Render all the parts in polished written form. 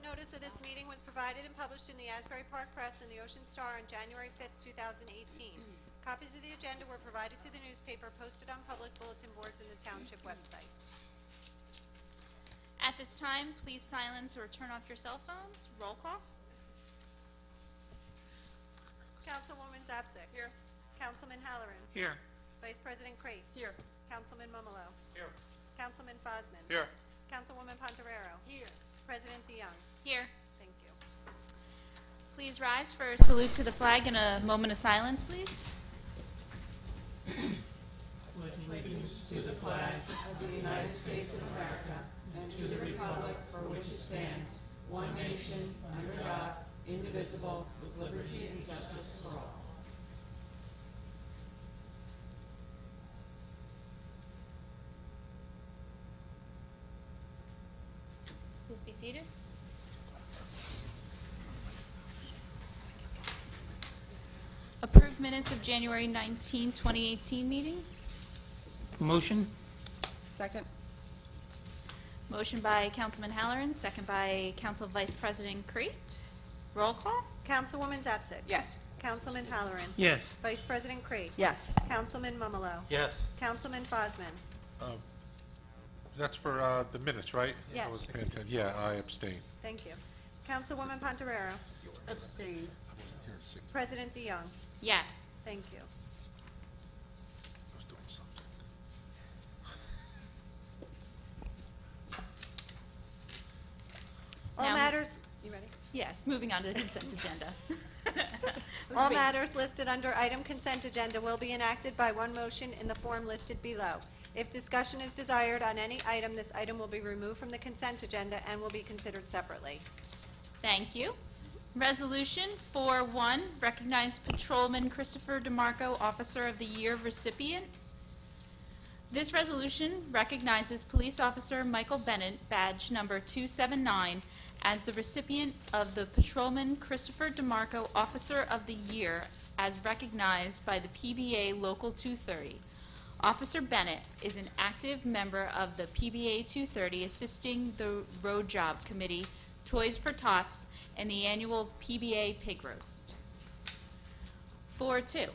Notice of this meeting was provided and published in the Asbury Park Press and the Ocean Star on January 5th, 2018. Copies of the agenda were provided to the newspaper, posted on public bulletin boards in the Township website. At this time, please silence or turn off your cell phones. Roll call. Councilwoman Zapsik. Here. Councilman Halloran. Here. Vice President Crate. Here. Councilman Mumolo. Here. Councilman Fosman. Here. Councilwoman Ponterero. Here. President DeYoung. Here. Thank you. Please rise for a salute to the flag and a moment of silence, please. Pledge allegiance to the flag of the United States of America and to the republic for which it stands, one nation, under God, indivisible, with liberty and justice for all. Please be seated. Approved minutes of January 19, 2018 meeting. Motion? Second. Motion by Councilman Halloran, second by Council Vice President Crate. Roll call. Councilwoman Zapsik. Yes. Councilman Halloran. Yes. Vice President Crate. Yes. Councilman Mumolo. Yes. Councilman Fosman. That's for the minutes, right? Yes. I was paying attention. Yeah, I abstain. Thank you. Councilwoman Ponterero. Abstain. I wasn't here at 6. President DeYoung. Yes. Thank you. I was doing something. All Now- matters, you ready? Yes. Moving on to the consent agenda. All matters listed under item consent agenda will be enacted by one motion in the form listed below. If discussion is desired on any item, this item will be removed from the consent agenda and will be considered separately. Thank you. Resolution 4-1, recognize Patrolman Christopher DeMarco, Officer of the Year recipient. This resolution recognizes Police Officer Michael Bennett, badge number 279, as the recipient of the Patrolman Christopher DeMarco Officer of the Year as recognized by the PBA Local 230. Officer Bennett is an active member of the PBA 230 assisting the Road Job Committee, Toys for Tots, and the annual PBA Pig Roast. 4-2,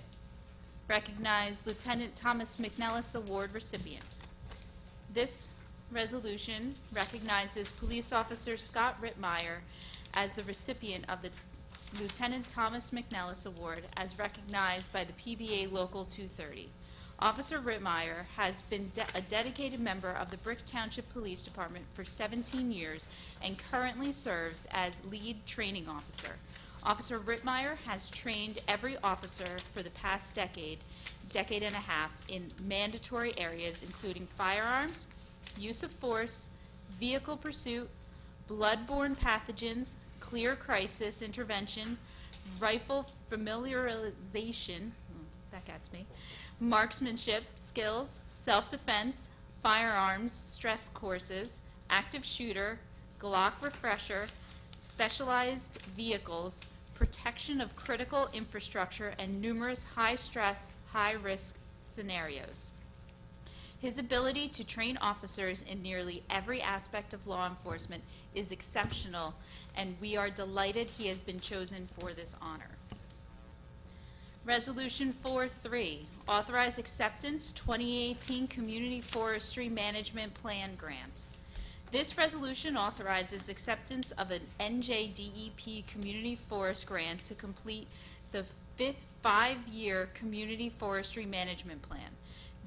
recognize Lieutenant Thomas McNellis Award recipient. This resolution recognizes Police Officer Scott Rittmeyer as the recipient of the Lieutenant Thomas McNellis Award as recognized by the PBA Local 230. Officer Rittmeyer has been a dedicated member of the Brick Township Police Department for 17 years and currently serves as lead training officer. Officer Rittmeyer has trained every officer for the past decade and a half in mandatory areas including firearms, use of force, vehicle pursuit, blood-borne pathogens, clear crisis intervention, rifle familiarization, that gets me, marksmanship skills, self-defense, firearms, stress courses, active shooter, Glock refresher, specialized vehicles, protection of critical infrastructure, and numerous high-stress, high-risk scenarios. His ability to train officers in nearly every aspect of law enforcement is exceptional, and we are delighted he has been chosen for this honor. Resolution 4-3, authorize acceptance 2018 Community Forestry Management Plan Grant. This resolution authorizes acceptance of an NJDEP Community Forest Grant to complete the 5th 5-year Community Forestry Management Plan.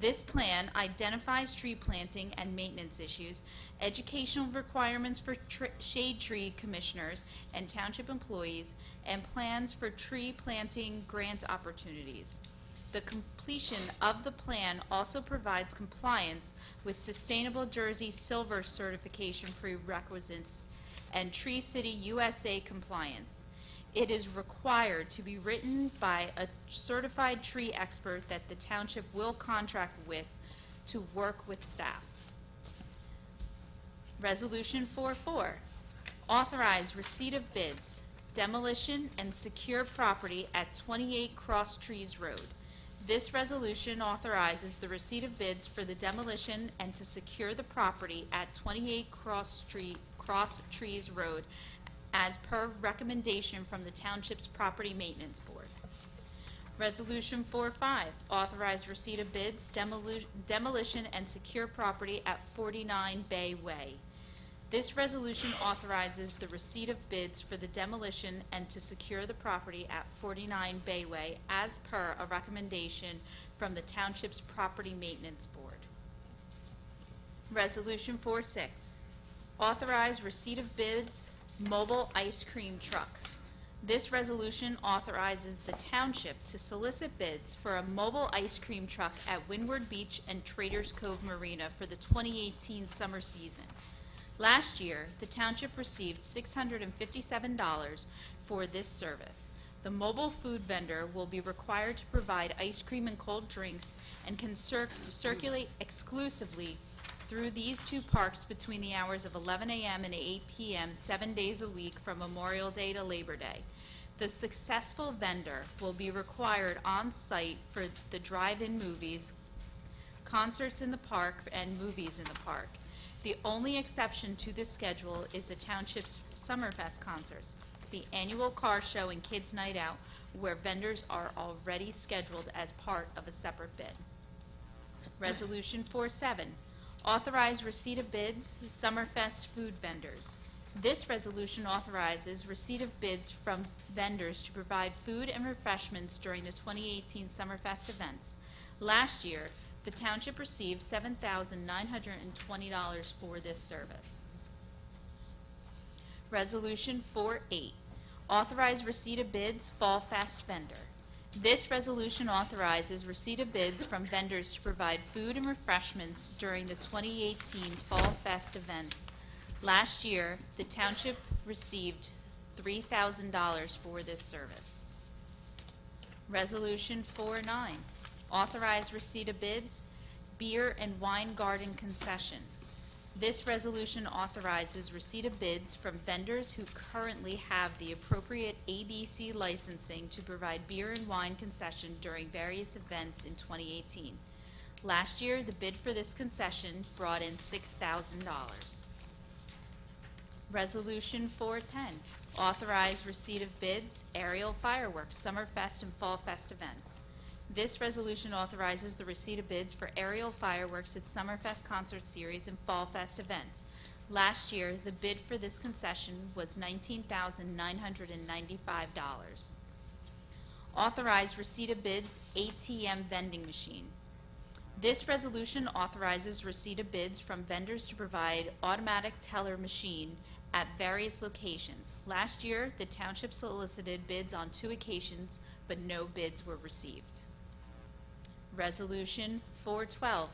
This plan identifies tree planting and maintenance issues, educational requirements for shade tree commissioners and township employees, and plans for tree planting grant opportunities. The completion of the plan also provides compliance with Sustainable Jersey Silver certification prerequisites and Tree City USA compliance. It is required to be written by a certified tree expert that the township will contract with to work with staff. Resolution 4-4, authorize receipt of bids, demolition and secure property at 28 Cross Trees Road. This resolution authorizes the receipt of bids for the demolition and to secure the property at 28 Cross Trees Road as per recommendation from the Township's Property Maintenance Board. Resolution 4-5, authorize receipt of bids, demolition and secure property at 49 Bay Way. This resolution authorizes the receipt of bids for the demolition and to secure the property at 49 Bay Way as per a recommendation from the Township's Property Maintenance Board. Resolution 4-6, authorize receipt of bids, mobile ice cream truck. This resolution authorizes the Township to solicit bids for a mobile ice cream truck at Windward Beach and Traders Cove Marina for the 2018 summer season. Last year, the Township received $657 for this service. The mobile food vendor will be required to provide ice cream and cold drinks and can circulate exclusively through these two parks between the hours of 11 a.m. and 8 p.m. 7 days a week from Memorial Day to Labor Day. The successful vendor will be required on site for the drive-in movies, concerts in the park, and movies in the park. The only exception to this schedule is the Township's Summerfest concerts, the annual car show and Kids Night Out, where vendors are already scheduled as part of a separate bid. Resolution 4-7, authorize receipt of bids, Summerfest food vendors. This resolution authorizes receipt of bids from vendors to provide food and refreshments during the 2018 Summerfest events. Last year, the Township received $7,920 for this service. Resolution 4-8, authorize receipt of bids, Fall Fest vendor. This resolution authorizes receipt of bids from vendors to provide food and refreshments during the 2018 Fall Fest events. Last year, the Township received $3,000 for this service. Resolution 4-9, authorize receipt of bids, beer and wine garden concession. This resolution authorizes receipt of bids from vendors who currently have the appropriate ABC licensing to provide beer and wine concession during various events in 2018. Last year, the bid for this concession brought in $6,000. Resolution 4-10, authorize receipt of bids, aerial fireworks, Summerfest and Fall Fest events. This resolution authorizes the receipt of bids for aerial fireworks at Summerfest Concert Series and Fall Fest events. Last year, the bid for this concession was $19,995. Authorize receipt of bids, ATM vending machine. This resolution authorizes receipt of bids from vendors to provide automatic teller machine at various locations. Last year, the Township solicited bids on 2 occasions, but no bids were received. Resolution 4-12,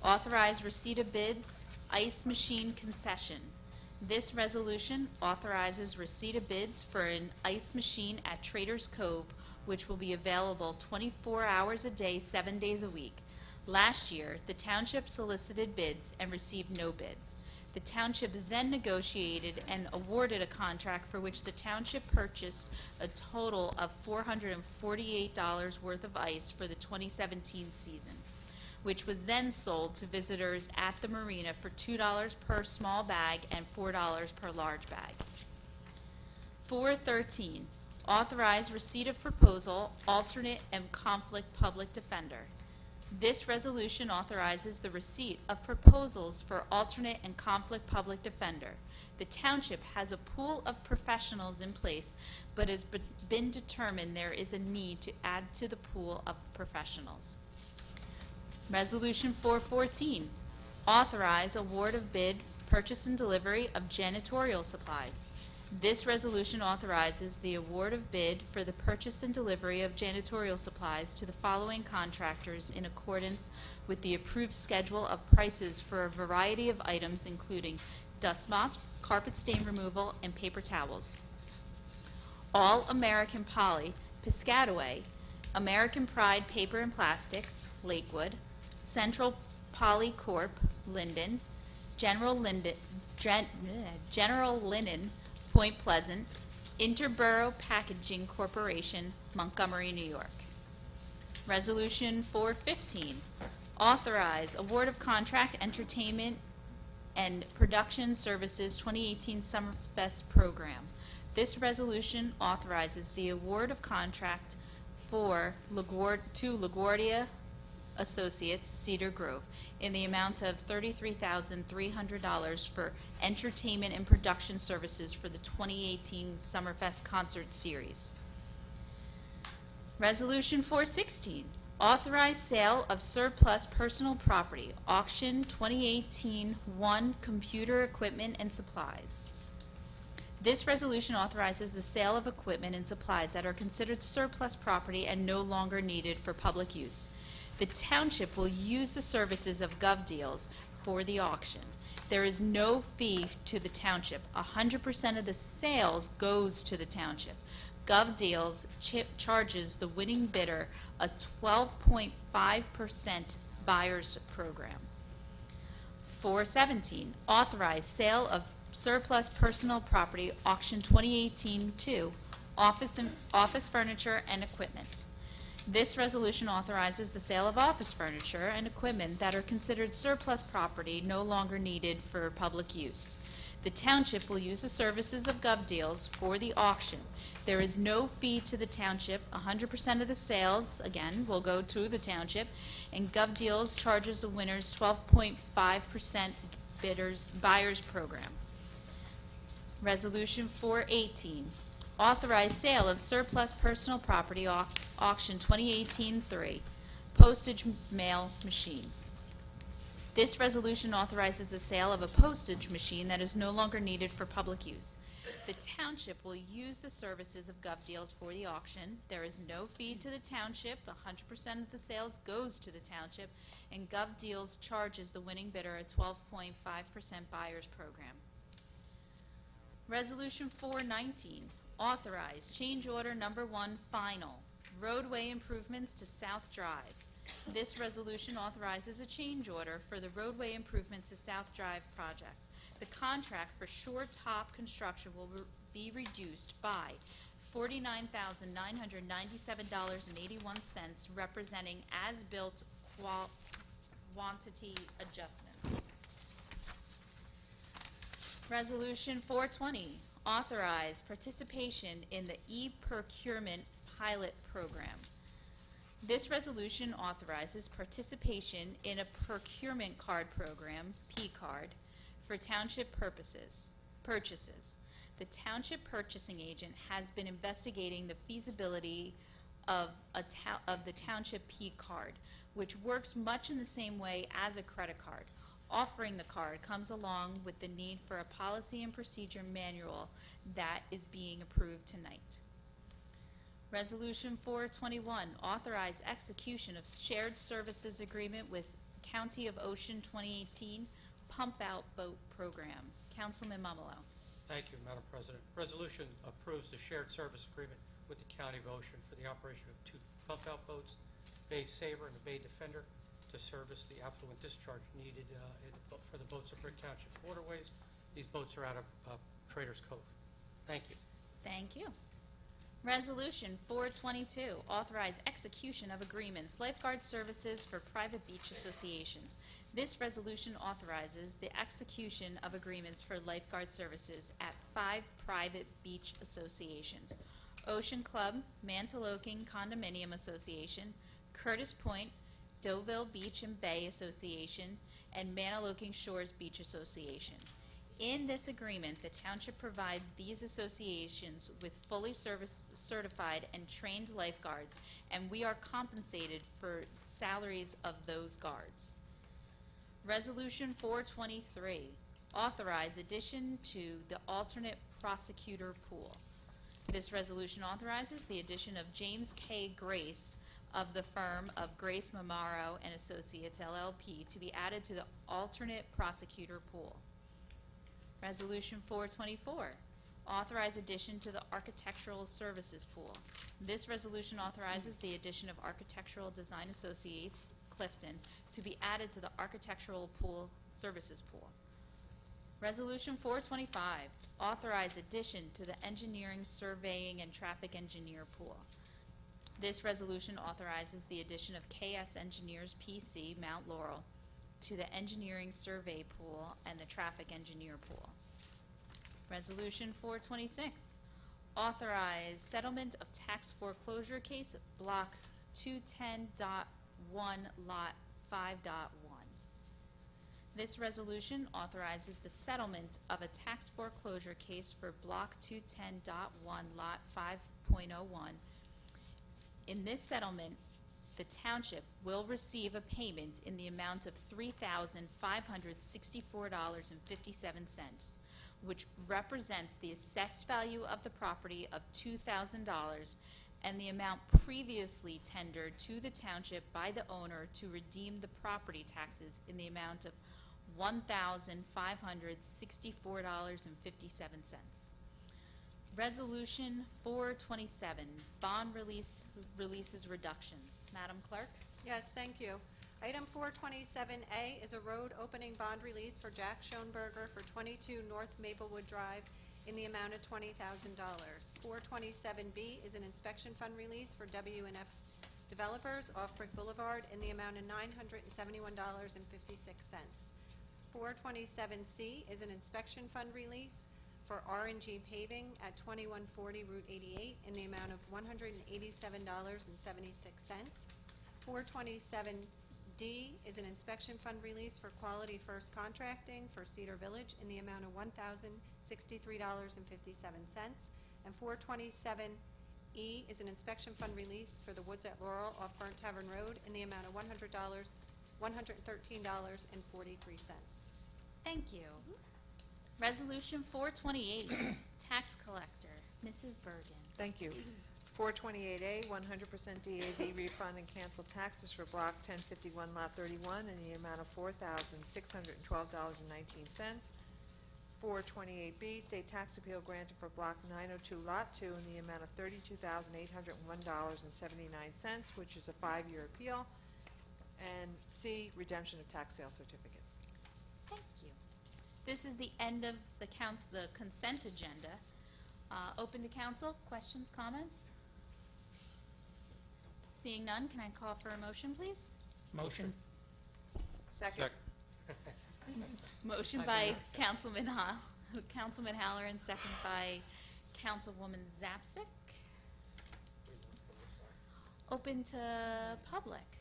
authorize receipt of bids, ice machine concession. This resolution authorizes receipt of bids for an ice machine at Traders Cove, which will be available 24 hours a day, 7 days a week. Last year, the Township solicited bids and received no bids. The Township then negotiated and awarded a contract for which the Township purchased a total of $448 worth of ice for the 2017 season, which was then sold to visitors at the marina for $2 per small bag and $4 per large bag. 4-13, authorize receipt of proposal, alternate and conflict public defender. This resolution authorizes the receipt of proposals for alternate and conflict public defender. The Township has a pool of professionals in place, but has been determined there is a need to add to the pool of professionals. Resolution 4-14, authorize award of bid, purchase and delivery of janitorial supplies. This resolution authorizes the award of bid for the purchase and delivery of janitorial supplies to the following contractors in accordance with the approved schedule of prices for a variety of items including dust mops, carpet stain removal, and paper towels. All American Poly, Piscataway, American Pride Paper and Plastics, Lakewood, Central Poly Corp, Linden, General Linen, Point Pleasant, Interborough Packaging Corporation, Montgomery, New York. Resolution 4-15, authorize award of contract entertainment and Production Services 2018 Summerfest Program. This resolution authorizes the award of contract for LaGuardia Associates, Cedar Grove, in the amount of $33,300 for entertainment and production services for the 2018 Summerfest Concert Series. Resolution 416, authorize sale of surplus personal property, auction 2018 1 computer equipment and supplies. This resolution authorizes the sale of equipment and supplies that are considered surplus property and no longer needed for public use. The Township will use the services of GovDeals for the auction. There is no fee to the Township. 100% of the sales goes to the Township. GovDeals charges the winning bidder a 12.5% buyer's program. 417, authorize sale of surplus personal property, auction 2018-2, office furniture and equipment. This resolution authorizes the sale of office furniture and equipment that are considered surplus property no longer needed for public use. The Township will use the services of GovDeals for the auction. There is no fee to the Township. 100% of the sales, again, will go to the Township, and GovDeals charges the winners 12.5% buyer's program. Resolution 418, authorize sale of surplus personal property, auction 2018-3, postage mail machine. This resolution authorizes the sale of a postage machine that is no longer needed for public use. The Township will use the services of GovDeals for the auction. There is no fee to the Township. 100% of the sales goes to the Township, and GovDeals charges the winning bidder a 12.5% buyer's program. Resolution 419, authorize change order number 1 final, roadway improvements to South Drive. This resolution authorizes a change order for the roadway improvements to South Drive project. The contract for shore top construction will be reduced by $49,997.81, representing as-built quantity adjustments. Resolution 420, authorize participation in the e-procurement pilot program. This resolution authorizes participation in a procurement card program, P-card, for Township purchases. The Township purchasing agent has been investigating the feasibility of the Township P-card, which works much in the same way as a credit card. Offering the card comes along with the need for a policy and procedure manual that is being approved tonight. Resolution 421, authorize execution of shared services agreement with County of Ocean 2018 Pump Out Boat Program. Councilman Mamalo. Thank you, Madam President. Resolution approves the shared service agreement with the County of Ocean for the operation of 2 pump-out boats, Bay Saver and the Bay Defender, to service the affluent discharge needed for the boats of Brick Township waterways. These boats are out of Traders Cove. Thank you. Thank you. Resolution 422, authorize execution of agreements, lifeguard services for private beach associations. This resolution authorizes the execution of agreements for lifeguard services at 5 private beach associations: Ocean Club, Mantoloking Condominium Association, Curtis Point, Deauville Beach and Bay Association, and Mantoloking Shores Beach Association. In this agreement, the Township provides these associations with fully certified and trained lifeguards, and we are compensated for salaries of those guards. Resolution 423, authorize addition to the alternate prosecutor pool. This resolution authorizes the addition of James K. Grace of the firm of Grace Mamaro and Associates LLP to be added to the alternate prosecutor pool. Resolution 424, authorize addition to the architectural services pool. This resolution authorizes the addition of Architectural Design Associates, Clifton, to be added to the architectural pool services pool. Resolution 425, authorize addition to the engineering, surveying, and traffic engineer pool. This resolution authorizes the addition of KS Engineers PC, Mount Laurel, to the engineering survey pool and the traffic engineer pool. Resolution 426, authorize settlement of tax foreclosure case, Block 210.1, Lot 5.1. This resolution authorizes the settlement of a tax foreclosure case for Block 210.1, Lot 5.01. In this settlement, the Township will receive a payment in the amount of $3,564.57, which represents the assessed value of the property of $2,000 and the amount previously tendered to the Township by the owner to redeem the property taxes in the amount of $1,564.57. Resolution 427, bond releases reductions. Madam Clerk? Yes, thank you. Item 427A is a road opening bond release for Jack Schoenberger for 22 North Maplewood Drive in the amount of $20,000. 427B is an inspection fund release for W&F Developers off Brick Boulevard in the amount of $971.56. 427C is an inspection fund release for R&G Paving at 2140 Route 88 in the amount of $187.76. 427D is an inspection fund release for Quality First Contracting for Cedar Village in the amount of $1,063.57. And 427E is an inspection fund release for the Woods at Laurel off Burnt Tavern Road in the amount of $113.43. Thank you. Resolution 428, tax collector, Mrs. Bergen. Thank you. 428A, 100% DAV refund and cancel taxes for Block 1051, Lot 31, in the amount of $4,612.19. 428B, state tax appeal granted for Block 902, Lot 2, in the amount of $32,801.79, which is a 5-year appeal. And C, redemption of tax sale certificates. Thank you. This is the end of the consent agenda. Open to council, questions, comments? Seeing none, can I call for a motion, please? Motion? Second. Motion by Councilman Halloran, second by Councilwoman Zapsik. Open to public.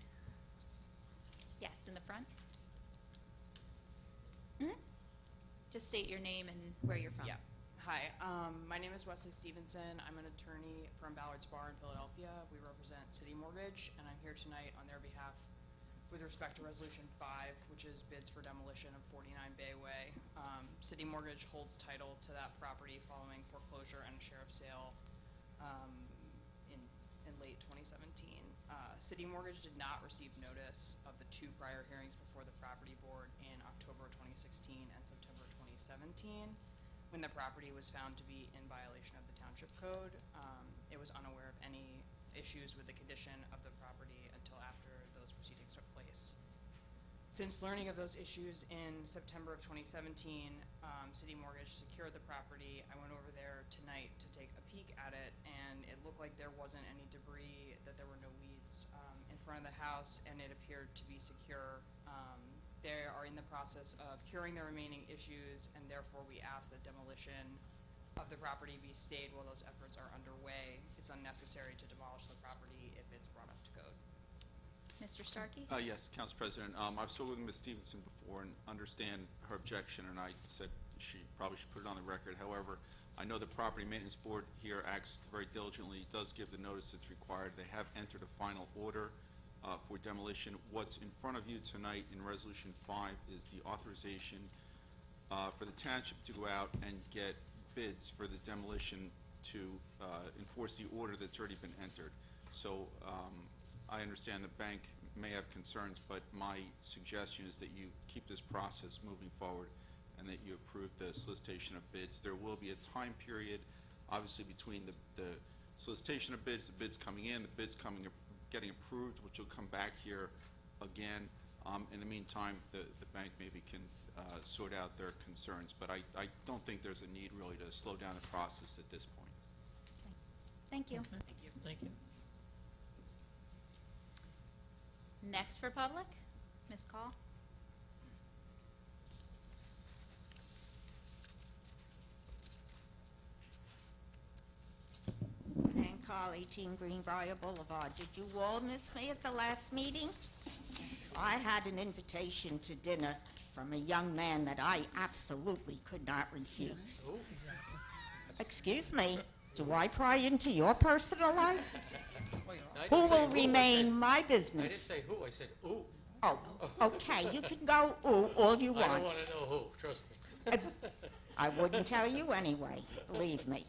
Yes, in the front. Just state your name and where you're from. Yeah. Hi, my name is Wesley Stevenson. I'm an attorney from Ballard's Bar in Philadelphia. We represent City Mortgage, and I'm here tonight on their behalf with respect to Resolution 5, which is bids for demolition of 49 Bayway. City Mortgage holds title to that property following foreclosure and a sheriff's sale in late 2017. City Mortgage did not receive notice of the 2 prior hearings before the property board in October 2016 and September 2017. When the property was found to be in violation of the Township Code, it was unaware of any issues with the condition of the property until after those proceedings took place. Since learning of those issues in September of 2017, City Mortgage secured the property. I went over there tonight to take a peek at it, and it looked like there wasn't any debris, that there were no weeds in front of the house, and it appeared to be secure. They are in the process of curing the remaining issues, and therefore we ask that demolition of the property be stayed while those efforts are underway. It's unnecessary to demolish the property if it's brought up to code. Mr. Starkey? Yes, Council President. I've spoken with Ms. Stevenson before and understand her objection, and I said she probably should put it on the record. However, I know the Property Maintenance Board here acts very diligently, does give the notice that's required. They have entered a final order for demolition. What's in front of you tonight in Resolution 5 is the authorization for the Township to go out and get bids for the demolition to enforce the order that's already been entered. So I understand the bank may have concerns, but my suggestion is that you keep this process moving forward and that you approve the solicitation of bids. There will be a time period, obviously, between the solicitation of bids, the bids coming in, the bids getting approved, which will come back here again. In the meantime, the bank maybe can sort out their concerns, but I don't think there's a need really to slow down the process at this point. Thank you. Okay. Thank you. Thank you. Next for public, Ms. Call. Carl, 18 Greenbrier Boulevard. Did you all miss me at the last meeting? I had an invitation to dinner from a young man that I absolutely could not refuse. Excuse me, do I pry into your personal life? I didn't Who say will who, remain my I didn't business? say who, I said ooh. Oh, okay, you can go ooh all you I don't want want. to know who, trust me. I wouldn't tell you anyway, believe me.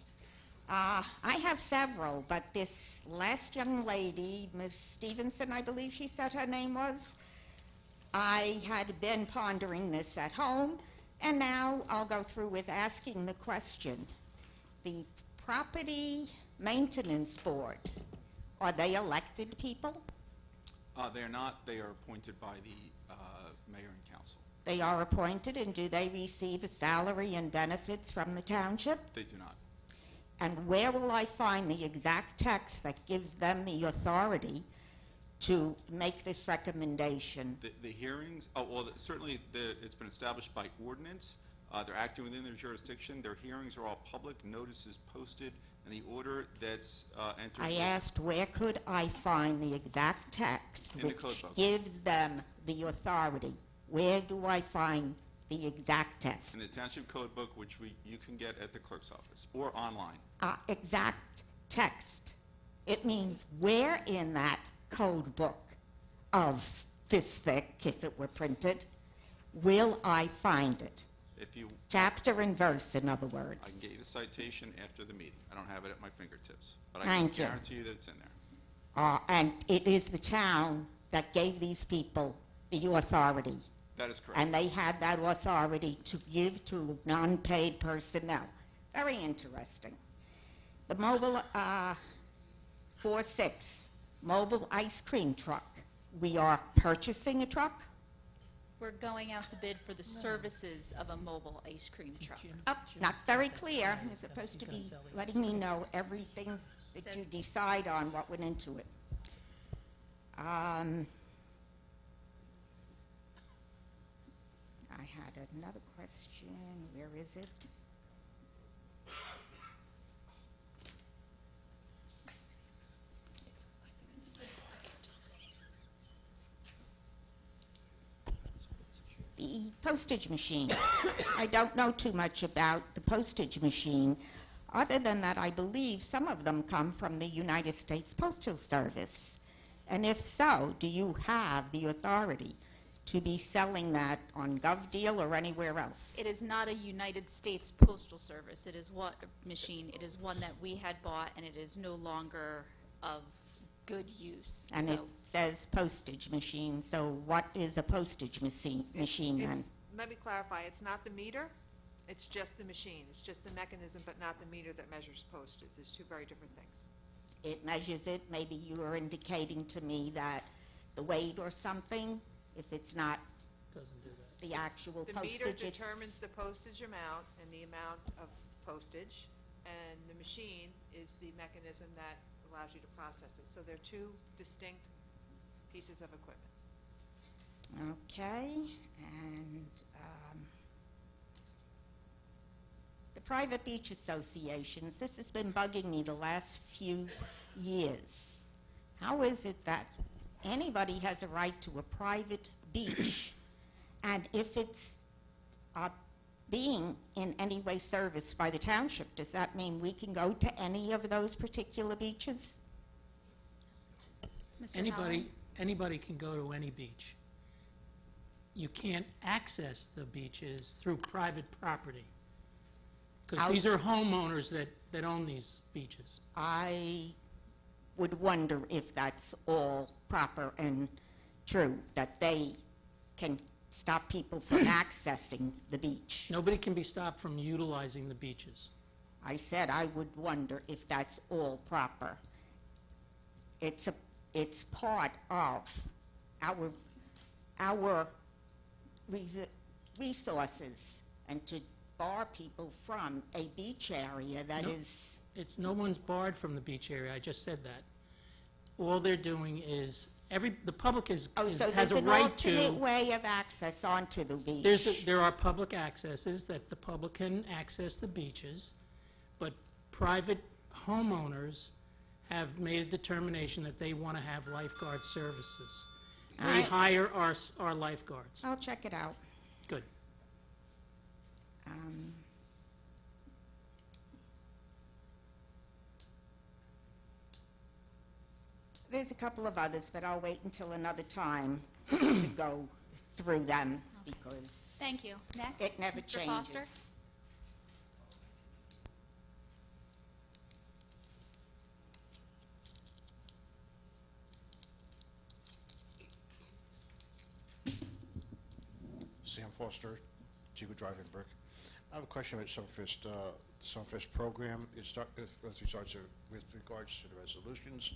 I have several, but this last young lady, Miss Stevenson, I believe she said her name was, I had been pondering this at home, and now I'll go through with asking the question. The Property Maintenance Board, are they elected people? They are not. They are appointed by the mayor and council. They are appointed, and do they receive a salary and benefits from the township? They do not. And where will I find the exact text that gives them the authority to make this recommendation? The hearings, certainly it's been established by ordinance. They're acting within their jurisdiction. Their hearings are all public. Notices posted, and the order that's entered. I asked where could I find the exact text In the which code book. gives them the authority. Where do I find the exact text? In the township code book, which you can get at the clerk's office or online. Exact text. It means where in that code book of this thick, if it were printed, will I find it? If you, Chapter and verse, in other words. I can get you the citation after the meeting. I don't have it at my fingertips, but I Thank can you. guarantee you that it's in there. And it is the town that gave these people the authority. That is correct. And they had that authority to give to non-paid personnel. Very interesting. The mobile, 4-6, mobile ice cream truck. We are purchasing a truck? We're going out to bid for the services of a mobile ice cream truck. Oh, not very clear. You're supposed to be letting me know everything that you decide on, what went into it. I had another question. Where is it? The postage machine. I don't know too much about the postage machine, other than that I believe some of them come from the United States Postal Service. And if so, do you have the authority to be selling that on GovDeal or anywhere else? It is not a United States Postal Service. It is what machine. It is one that we had bought, and it is no longer of good use. And so it says postage machine, so what is a postage machine then? Let me clarify, it's not the meter, it's just the machine. It's just the mechanism, but not the meter that measures postage. It's two very different things. It measures it, maybe you are indicating to me that the weight or something, if it's not Doesn't do that. the actual The postage, meter it's- determines the postage amount and the amount of postage, and the machine is the mechanism that allows you to process it. So they're two distinct pieces of equipment. Okay, and the private beach associations, this has been bugging me the last few years. How is it that anybody has a right to a private beach, and if it's being in any way serviced by the township, does that mean we can go to any of those particular beaches? Mr. Anybody can go to any beach. You can't access the beaches through private property. Because these are homeowners that own these beaches. I would wonder if that's all proper and true, that they can stop people from accessing the beach. Nobody can be stopped from utilizing the beaches. I said I would wonder if that's all proper. It's part of our resources, and to bar people from a beach area that No. is... No one's barred from the beach area, I just said that. All they're doing is, the public so has there's a an right alternate to... way of access onto the beach. There are public accesses that the public can access the beaches, but private homeowners have made a determination that they want to have lifeguard services. All They right. hire our lifeguards. I'll check it out. Good. Um, There's a couple of others, but I'll wait until another time to go through them because Thank you. Next, it never Mr. changes. Foster. Sam Foster, Chico Drive in Brick. I have a question about Summerfest program. With regards to the resolutions,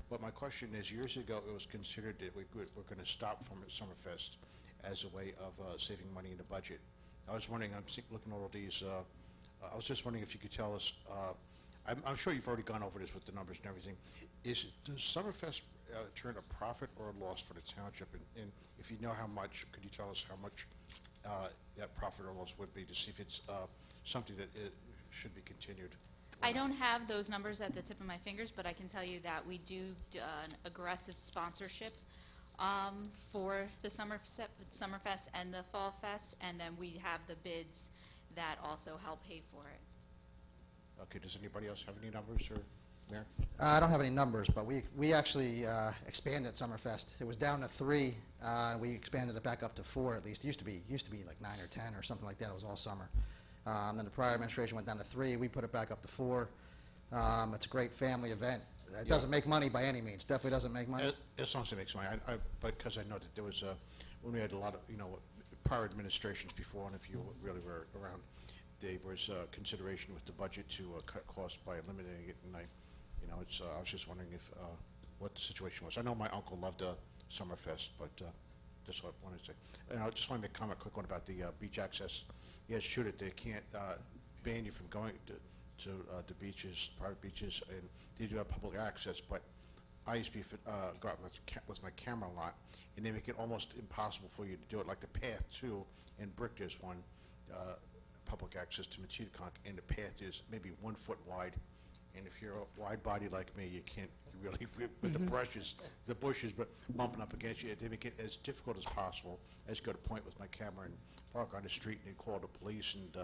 but my question is, years ago, it was considered that we're going to stop from Summerfest as a way of saving money in the budget. I was wondering, looking at all these, I was just wondering if you could tell us, I'm sure you've already gone over this with the numbers and everything. Does Summerfest turn a profit or a loss for the township? And if you know how much, could you tell us how much that profit or loss would be to see if it's something that should be continued? I don't have those numbers at the tip of my fingers, but I can tell you that we do an aggressive sponsorship for the Summerfest and the Fall Fest, and then we have the bids that also help pay for it. Okay, does anybody else have any numbers, or Mayor? I don't have any numbers, but we actually expanded Summerfest. It was down to 3. We expanded it back up to 4 at least. It used to be like 9 or 10 or something like that. It was all summer. Then the prior administration went down to 3. We put it back up to 4. It's a great family event. It doesn't make money by any means. Definitely doesn't make money. As long as it makes money, but because I know that there was when we had a lot of prior administrations before, and if you really were around, there was consideration with the budget to cut costs by eliminating it, and I was just wondering if what the situation was. I know my uncle loved Summerfest, but that's what I wanted to say. And I just want to make a comment, quick one about the beach access. Yeah, it's true that they can't ban you from going to the beaches, private beaches, and they do have public access, but I used to be go out with my camera a lot, and they make it almost impossible for you to do it. Like the path to, in Brick, there's one public access to Metedeconk, and the path is maybe 1 foot wide, and if you're a wide body like me, you can't really, with the bushes, but bumping up against you, they make it as difficult as possible. I just go to point with my camera and park on the street and call the police, and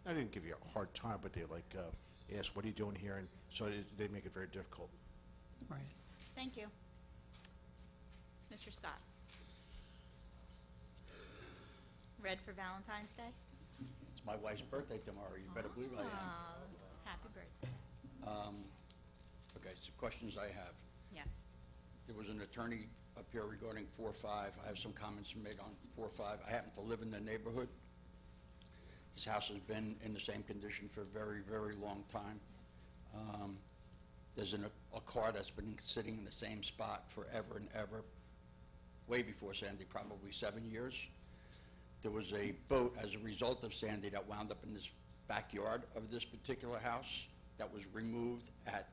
I didn't give you a hard time, but they ask, what are you doing here? And so they make it very difficult. Right. Thank you. Mr. Scott. Read for Valentine's Day? It's my wife's birthday tomorrow. You better believe I am. Happy birthday. Okay, so questions I have. Yes. There was an attorney up here regarding 4-5. I have some comments made on 4-5. I happen to live in the neighborhood. This house has been in the same condition for a very, very long time. There's a car that's been sitting in the same spot forever and ever, way before Sandy, probably 7 years. There was a boat as a result of Sandy that wound up in this backyard of this particular house that was removed at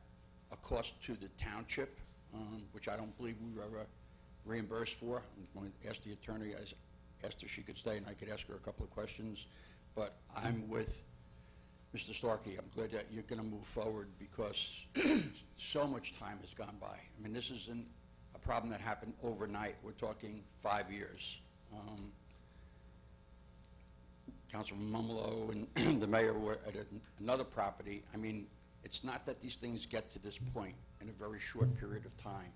a cost to the township, which I don't believe we were ever reimbursed for. I'm going to ask the attorney, I asked her if she could stay and I could ask her a couple of questions. But I'm with Mr. Starkey. I'm glad that you're going to move forward because so much time has gone by. I mean, this isn't a problem that happened overnight. We're talking 5 years. Councilman Mumolo and the mayor were at another property. I mean, it's not that these things get to this point in a very short period of time.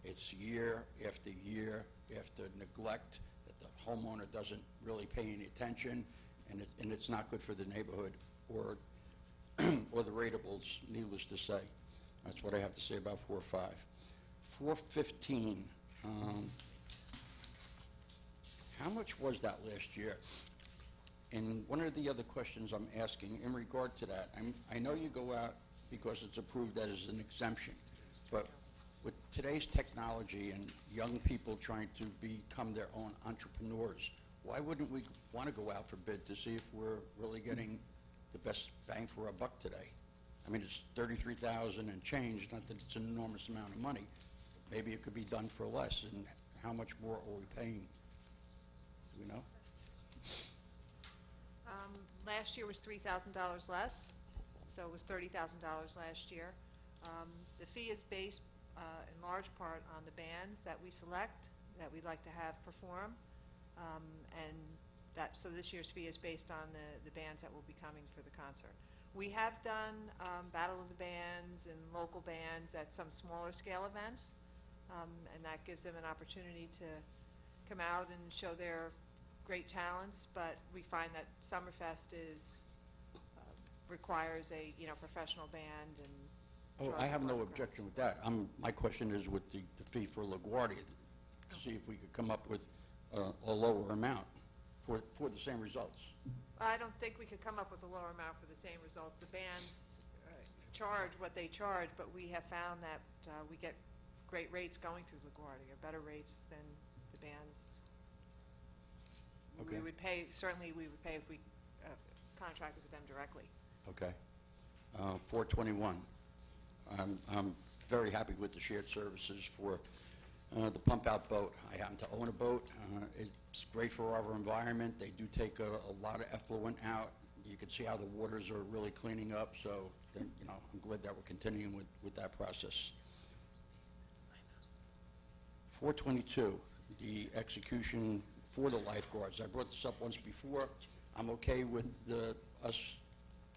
It's year after neglect, that the homeowner doesn't really pay any attention, and it's not good for the neighborhood or or the ratables, needless to say. That's what I have to say about 4-5. 4-15, how much was that last year? And one of the other questions I'm asking in regard to that, I know you go out because it's approved as an exemption, but with today's technology and young people trying to become their own entrepreneurs, why wouldn't we want to go out for bid to see if we're really getting the best bang for our buck today? I mean, it's $33,000 and change, not that it's an enormous amount of money. Maybe it could be done for less, and how much more are we paying? Do we know? Last year was $3,000 less, so it was $30,000 last year. The fee is based in large part on the bands that we select, that we'd like to have perform. And so this year's fee is based on the bands that will be coming for the concert. We have done Battle of the Bands and local bands at some smaller scale events, and that gives them an opportunity to come out and show their great talents, but we find that Summerfest requires a, professional band and Oh, draws I a have no larger crowd. objection with that. My question is with the fee for LaGuardia, to see if we could come up with a lower amount for the same results. I don't think we could come up with a lower amount for the same results. The bands charge what they charge, but we have found that we get great rates going through LaGuardia, better rates than the bands. Okay. Certainly we would pay if we contracted with them directly. Okay. 421. I'm very happy with the shared services for the pump-out boat. I happen to own a boat. It's great for our environment. They do take a lot of effluent out. You can see how the waters are really cleaning up, so, I'm glad that we're continuing with that process. 422, the execution for the lifeguards. I brought this up once before. I'm okay with us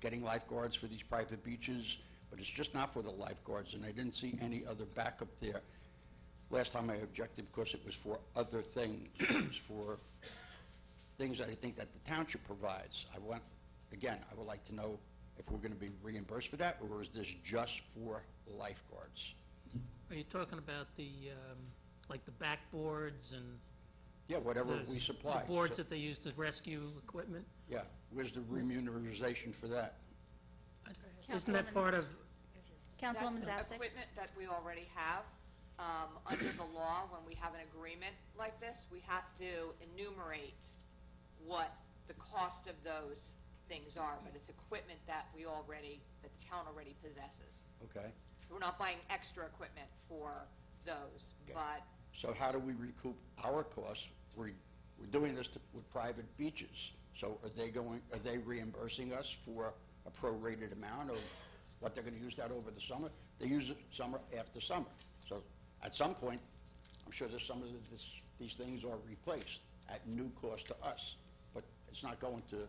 getting lifeguards for these private beaches, but it's just not for the lifeguards, and I didn't see any other backup there. Last time I objected because it was for other things. It was for things that I think that the township provides. I would like to know if we're going to be reimbursed for that, or is this just for lifeguards? Are you talking about the, like the backboards and Yeah, whatever the we supply. the boards So- that they use to rescue equipment? Yeah, where's the remunerization for that? Isn't that part of, Councilwoman That's Zapsik? equipment that we already have. Under the law, when we have an agreement like this, we have to enumerate what the cost of those things are, but it's equipment that the town already possesses. Okay. So we're not buying extra equipment for those, Okay. but So how do we recoup our costs? We're doing this with private beaches. So are they reimbursing us for a prorated amount of what they're going to use that over the summer? They use it summer after summer. So at some point, I'm sure there's some of these things are replaced at new cost to us. But it's not going to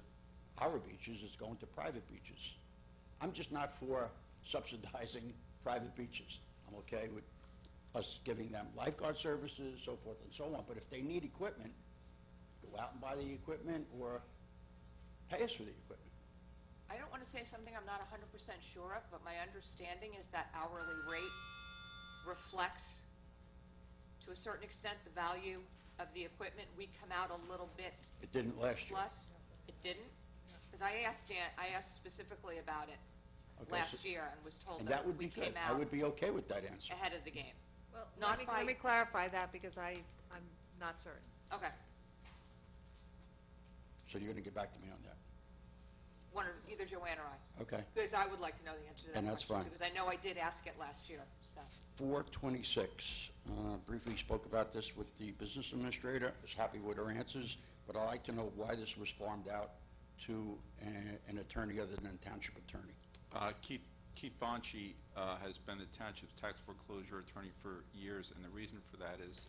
our beaches, it's going to private beaches. I'm just not for subsidizing private beaches. I'm okay with us giving them lifeguard services, so forth and so on. But if they need equipment, go out and buy the equipment or pay us for the equipment. I don't want to say something I'm not 100% sure of, but my understanding is that hourly rate reflects, to a certain extent, the value of the equipment. We come out a little bit It didn't last year. plus. It didn't? Because I asked specifically about it Okay, last so- year and was told And that that would we be good. came I out would be okay with that answer. ahead of the game. Well, Not let by- me clarify that because I'm not certain. Okay. So you're going to get back to me on that? Either Joanne or I. Okay. Because I would like to know the answer to that And that's question, fine. too, because I know I did ask it last year, so. 426, briefly spoke about this with the business administrator, was happy with her answers, but I'd like to know why this was farmed out to an attorney other than a township attorney. Keith Bonci has been the township's tax foreclosure attorney for years, and the reason for that is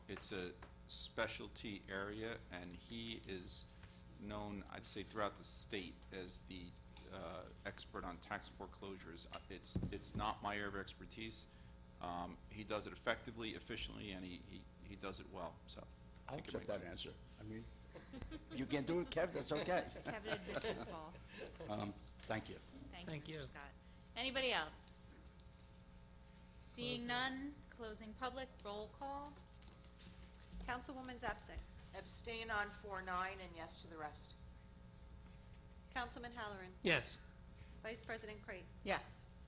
it's a specialty area, and he is known, I'd say, throughout the state as the expert on tax foreclosures. It's not my area of expertise. He does it effectively, efficiently, and he does it well, so. I I'll think it accept makes that sense. answer. I mean, you can't do it, Kev, that's okay. Kevin admits his faults. Thank you. Thank you. Mr. Scott. Anybody else? Seeing none, closing public, roll call. Councilwoman Zapsik. Abstain on 4-9 and yes to the rest. Councilman Halloran. yes. Vice President Crate. Yes.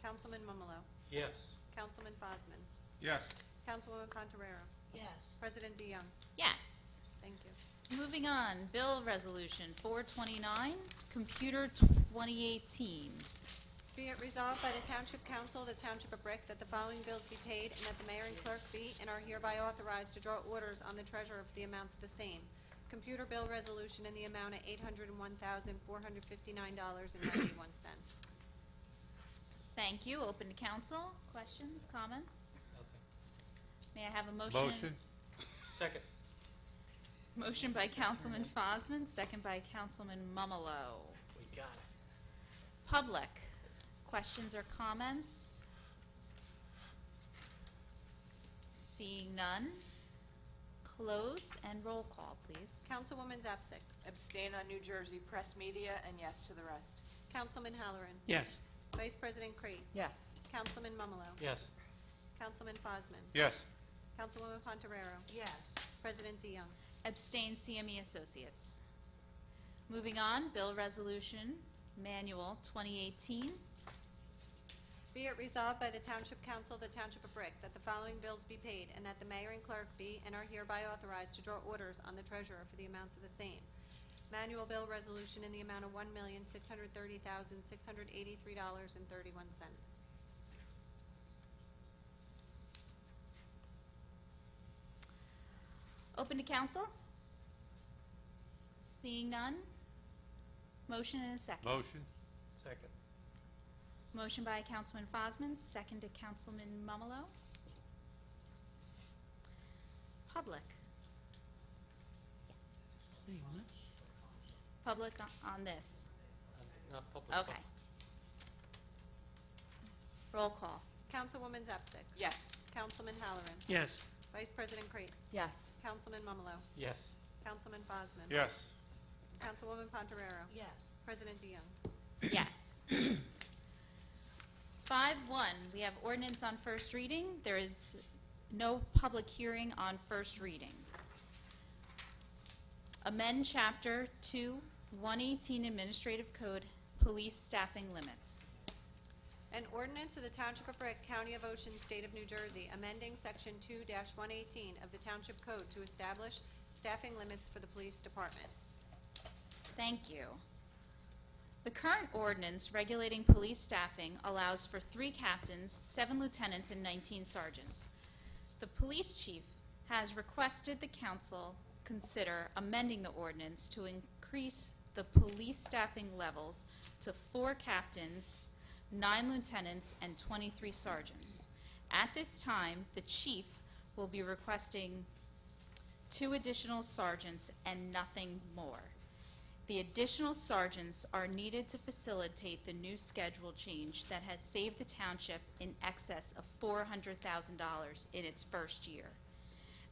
Councilman Mumalo. Yes. Councilman Fosman. Yes. Councilwoman Contarero. Yes. President DeYoung. Yes. Thank you. Moving on, bill resolution 429, computer 2018. Be it resolved by the Township Council of the Township of Brick that the following bills be paid and that the mayor and clerk be and are hereby authorized to draw orders on the treasurer for the amounts of the same. Computer bill resolution in the amount of $801,459.91. Thank you. Open to council. Questions, comments? May I have a motion? Motion. Second. Motion by Councilman Fosman, second by Councilman Mumalo. We got it. Public, questions or comments? Seeing none, close and roll call, please. Councilwoman Zapsik. Abstain on New Jersey press media and yes to the rest. Councilman Halloran. Yes. Vice President Crate. Yes. Councilman Mumalo. Yes. Councilman Fosman. Yes. Councilwoman Ponterero. Yes. President DeYoung. Abstain, CME Associates. Moving on, Bill Resolution Manual 2018. Be it resolved by the Township Council of the Township of Brick that the following bills be paid and that the mayor and clerk be and are hereby authorized to draw orders on the treasurer for the amounts of the same. Manual bill resolution in the amount of $1,630,683.31. Open to council? Seeing none? Motion and a second. Motion. Second. Motion by Councilman Fosman, second to Councilman Mumalo. Public. See what? Public on this. Not public. Okay. Roll call. Councilwoman Zapsik. Yes. Councilman Halloran. Yes. Vice President Crate. Yes. Councilman Mumalo. Yes. Councilman Fosman. Yes. Councilwoman Ponterero. Yes. President DeYoung. Yes. 5-1, we have ordinance on first reading. There is no public hearing on first reading. Amend Chapter 2, 118 Administrative Code, Police Staffing Limits. An ordinance of the Township of Brick, County of Ocean, State of New Jersey, amending Section 2-118 of the Township Code to establish staffing limits for the police department. Thank you. The current ordinance regulating police staffing allows for 3 captains, 7 lieutenants, and 19 sergeants. The police chief has requested the council consider amending the ordinance to increase the police staffing levels to 4 captains, 9 lieutenants, and 23 sergeants. At this time, the chief will be requesting 2 additional sergeants and nothing more. The additional sergeants are needed to facilitate the new schedule change that has saved the township in excess of $400,000 in its first year.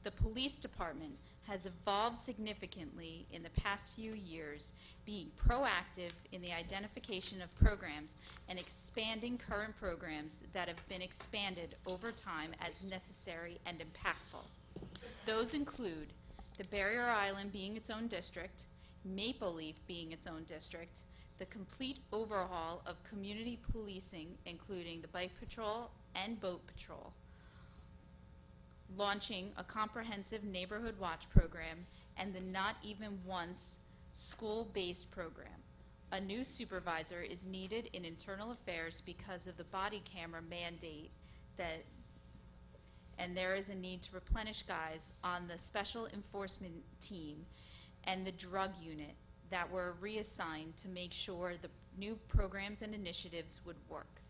The police department has evolved significantly in the past few years, being proactive in the identification of programs and expanding current programs that have been expanded over time as necessary and impactful. Those include the Barrier Island being its own district, Maple Leaf being its own district, the complete overhaul of community policing, including the bike patrol and boat patrol, launching a comprehensive neighborhood watch program, and the Not Even Once school-based program. A new supervisor is needed in internal affairs because of the body camera mandate and there is a need to replenish guys on the special enforcement team and the drug unit that were reassigned to make sure the new programs and initiatives would work.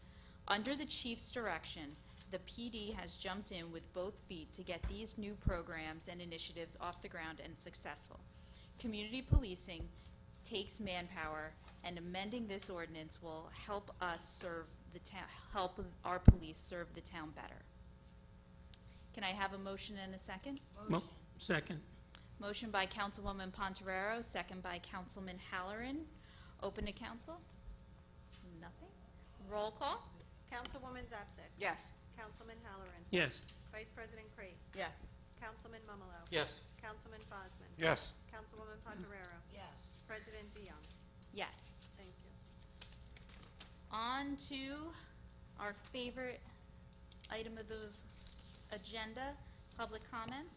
Under the chief's direction, the PD has jumped in with both feet to get these new programs and initiatives off the ground and successful. Community policing takes manpower, and amending this ordinance will help us serve the town, help our police serve the town better. Can I have a motion and a second? Second. Motion by Councilwoman Ponterero, second by Councilman Halloran. Open to council? Nothing? Roll call? Councilwoman Zapsik. Yes. Councilman Halloran. Yes. Vice President Crate. Yes. Councilman Mumalo. Yes. Councilman Fosman. Yes. Councilwoman Ponterero. Yes. President DeYoung. Yes. Thank you. On to our favorite item of the agenda, public comments.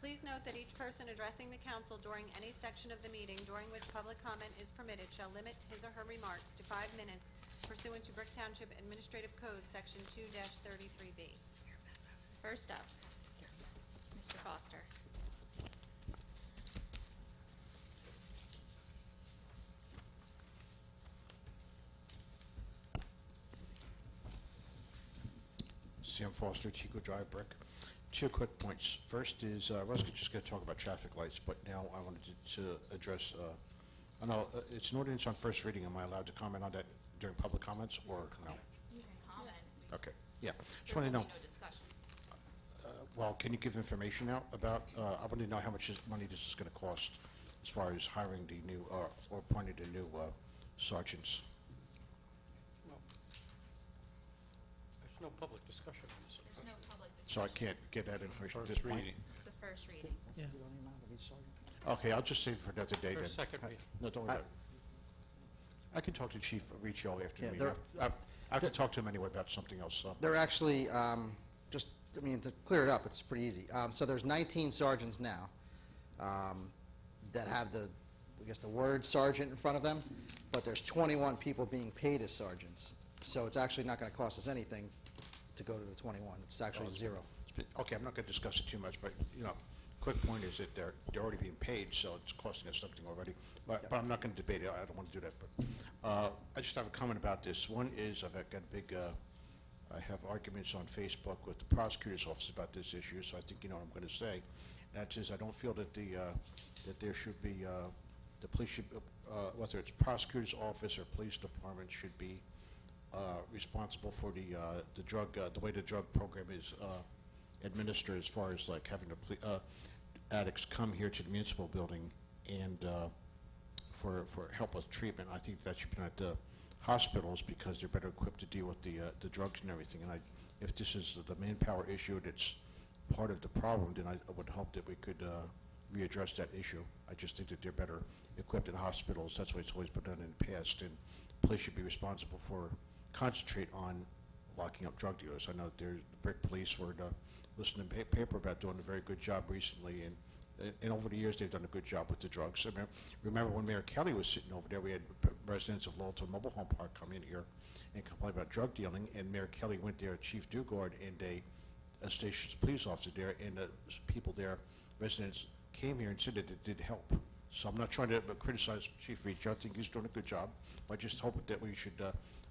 Please note that each person addressing the council during any section of the meeting during which public comment is permitted shall limit his or her remarks to 5 minutes pursuant to Brick Township Administrative Code, Section 2-33B. First up, Mr. Foster. Sam Foster, Tico Drive, Brick. Two quick points. First is, I was just going to talk about traffic lights, but now I wanted to address, I know it's an ordinance on first reading. Am I allowed to comment on that during public comments, or no? You can comment. Okay, yeah. Just There want will to be know, no discussion. well, can you give information out about, I want to know how much money this is going to cost as far as hiring the new, or appointing the new sergeants? There's no public discussion on this. There's no public So I discussion. can't get that information at this First point? reading. It's a first reading. Yeah. Okay, I'll just save it for another day then. First, second reading. No, don't worry about it. I can talk to Chief Riccio after Yeah, the there- meeting. I have to talk to him anyway about something else, so. They're actually, just, I mean, to clear it up, it's pretty easy. So there's 19 sergeants now that have the, I guess, the word sergeant in front of them, but there's 21 people being paid as sergeants. So it's actually not going to cost us anything to go to the 21. It's actually zero. Okay, I'm not going to discuss it too much, but, you know, quick point is that they're already being paid, so it's costing us something already. But I'm not going to debate it, I don't want to do that, but I just have a comment about this. One is, I've got a big, I have arguments on Facebook with the prosecutor's office about this issue, so I think you know what I'm going to say. That is, I don't feel that that there should be, the police should, whether it's prosecutor's office or police department should be responsible for the drug, the way the drug program is administered, as far as like having the addicts come here to the municipal building and for help with treatment. I think that should be done at the hospitals because they're better equipped to deal with the drugs and everything. And if this is the manpower issue that's part of the problem, then I would hope that we could readdress that issue. I just think that they're better equipped in hospitals. That's the way it's always been done in the past. And police should be responsible for concentrate on locking up drug dealers. I know there's the Brick Police were listening to paper about doing a very good job recently, and over the years they've done a good job with the drugs. I remember when Mayor Kelly was sitting over there, we had residents of Littleton Mobile Home Park come in here and complain about drug dealing, and Mayor Kelly went there, Chief Dugard, and a station's police officer there, and the people there, residents, came here and said that it did help. So I'm not trying to criticize Chief Reach. I think he's doing a good job. I just hope that we should,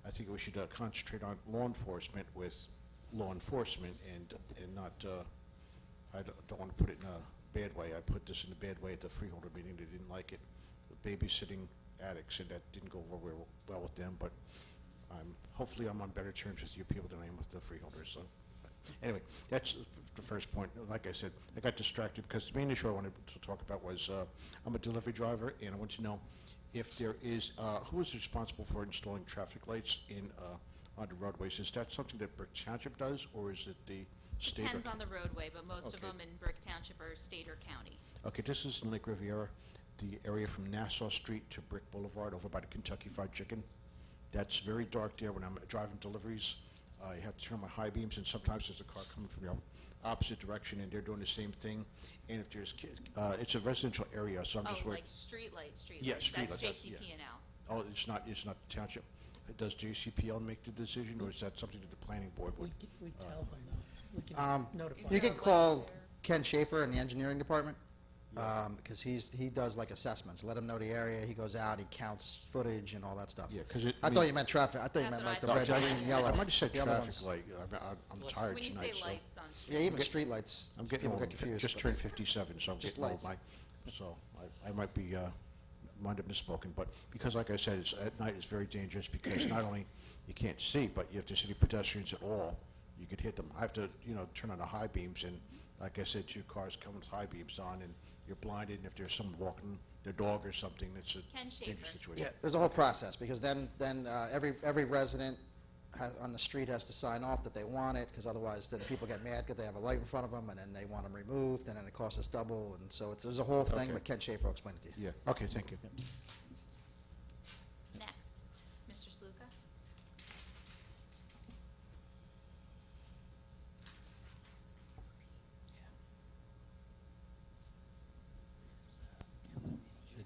I think we should concentrate on law enforcement with law enforcement and not, I don't want to put it in a bad way. I put this in a bad way at the freeholder meeting. They didn't like it. The babysitting addicts, and that didn't go over well with them, but hopefully I'm on better terms with you people than I am with the freeholders. So anyway, that's the first point. Like I said, I got distracted because the main issue I wanted to talk about was I'm a delivery driver, and I want to know if there is, who is responsible for installing traffic lights on the roadways? Is that something that Brick Township does, or is it the state? Depends on the roadway, but most of Okay. them in Brick Township are state or county. Okay, this is in Lake Riviera, the area from Nassau Street to Brick Boulevard over by the Kentucky Fried Chicken. That's very dark there when I'm driving deliveries. I have to turn my high beams, and sometimes there's a car coming from the opposite direction, and they're doing the same thing. And if there's kids, it's a residential area, so I'm just worried. Like street lights. Yeah, street lights, That's that's- yeah. JCP&L. Oh, it's not the township. Does JCPL make the decision, or is that something that the planning board would? We tell them, though. We can notify You them. can call Ken Schaefer in the engineering department, because he does like assessments. Let him know the area, he goes out, he counts footage and all that stuff. Yeah, because I thought you meant traffic, I thought you That's meant what like the I red, thought. green, and yellow. I might have said The other traffic ones- light. I'm tired When you tonight, say so. lights on streets. Yeah, even street lights. I'm getting People old. get confused. Just but- turned 57, so I'm Just getting old. lights. So I might be, might have misspoken. But because, like I said, at night it's very dangerous because not only you can't see, but you have to see the pedestrians at all. You could hit them. I have to, turn on the high beams, and like I said, two cars come with high beams on, and you're blinded. And if there's someone walking their dog or something, it's a Ken dangerous Schaefer. situation. Yeah, there's a whole process, because then every resident on the street has to sign off that they want it, because otherwise then people get mad because they have a light in front of them, and then they want them removed, and then it costs us double, and so there's a whole thing, Okay. but Ken Schaefer will explain it to you. Yeah. Okay. Thank you. Next, Mr. Sluka.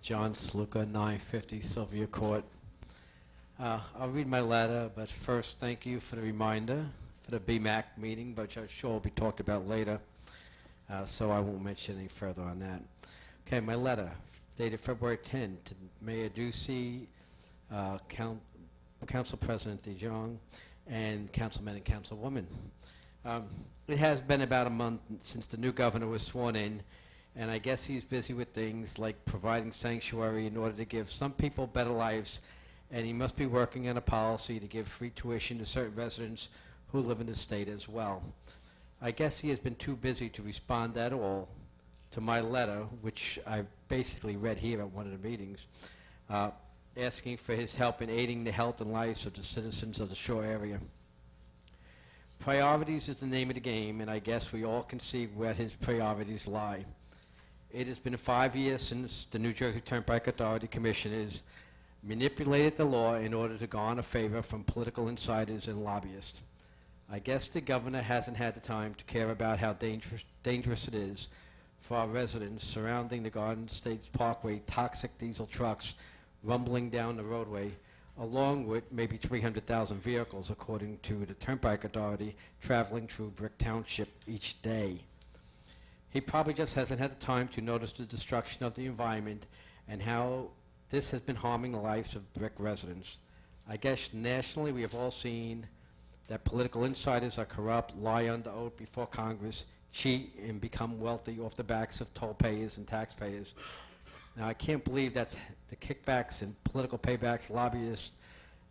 John Sluka, 950 Sylvia Court. I'll read my letter, but first, thank you for the reminder for the BMAC meeting, which I'm sure will be talked about later, so I won't mention any further on that. Okay, my letter, dated February 10, to Mayor Ducey, Council President DeJong, and councilmen and councilwomen. It has been about a month since the new governor was sworn in, and I guess he's busy with things like providing sanctuary in order to give some people better lives, and he must be working on a policy to give free tuition to certain residents who live in the state as well. I guess he has been too busy to respond at all to my letter, which I basically read here at one of the meetings, asking for his help in aiding the health and lives of the citizens of the shore area. Priorities is the name of the game, and I guess we all can see where his priorities lie. It has been 5 years since the New Jersey Turnpike Authority Commissioners manipulated the law in order to garner favor from political insiders and lobbyists. I guess the governor hasn't had the time to care about how dangerous it is for our residents surrounding the Garden State Parkway, toxic diesel trucks rumbling down the roadway, along with maybe 300,000 vehicles, according to the Turnpike Authority, traveling through Brick Township each day. He probably just hasn't had the time to notice the destruction of the environment and how this has been harming the lives of Brick residents. I guess nationally we have all seen that political insiders are corrupt, lie under oath before Congress, cheat, and become wealthy off the backs of toll payers and taxpayers. Now, I can't believe that's the kickbacks and political paybacks, lobbyists,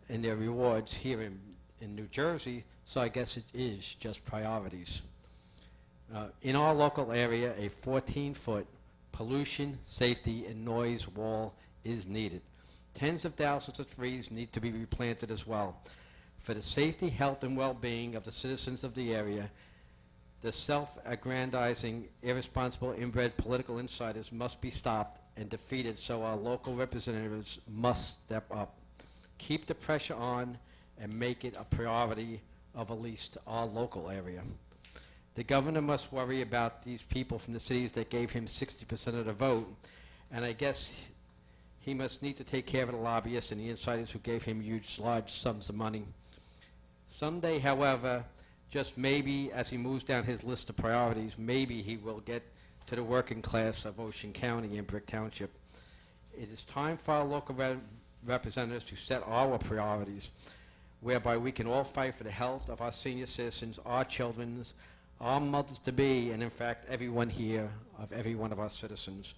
and their rewards here in New Jersey, so I guess it is just priorities. In our local area, a 14-foot pollution, safety, and noise wall is needed. Tens of thousands of trees need to be replanted as well. For the safety, health, and well-being of the citizens of the area, the self-aggrandizing, irresponsible, inbred political insiders must be stopped and defeated, so our local representatives must step up. Keep the pressure on and make it a priority of at least our local area. The governor must worry about these people from the cities that gave him 60% of the vote, and I guess he must need to take care of the lobbyists and the insiders who gave him huge, large sums of money. Someday, however, just maybe, as he moves down his list of priorities, maybe he will get to the working class of Ocean County and Brick Township. It is time for our local representatives to set our priorities, whereby we can all fight for the health of our senior citizens, our children, our mothers-to-be, and in fact, everyone here, of every one of our citizens.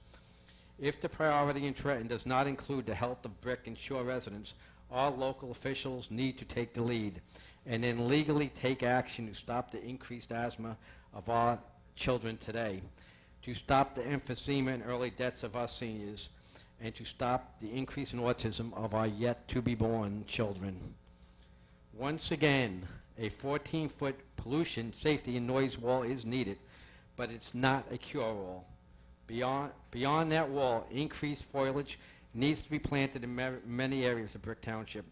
If the priority in Trenton does not include the health of Brick and Shore residents, our local officials need to take the lead and then legally take action to stop the increased asthma of our children today, to stop the emphysema and early deaths of our seniors, and to stop the increase in autism of our yet-to-be-born children. Once again, a 14-foot pollution, safety, and noise wall is needed, but it's not a cure-all. Beyond that wall, increased foliage needs to be planted in many areas of Brick Township.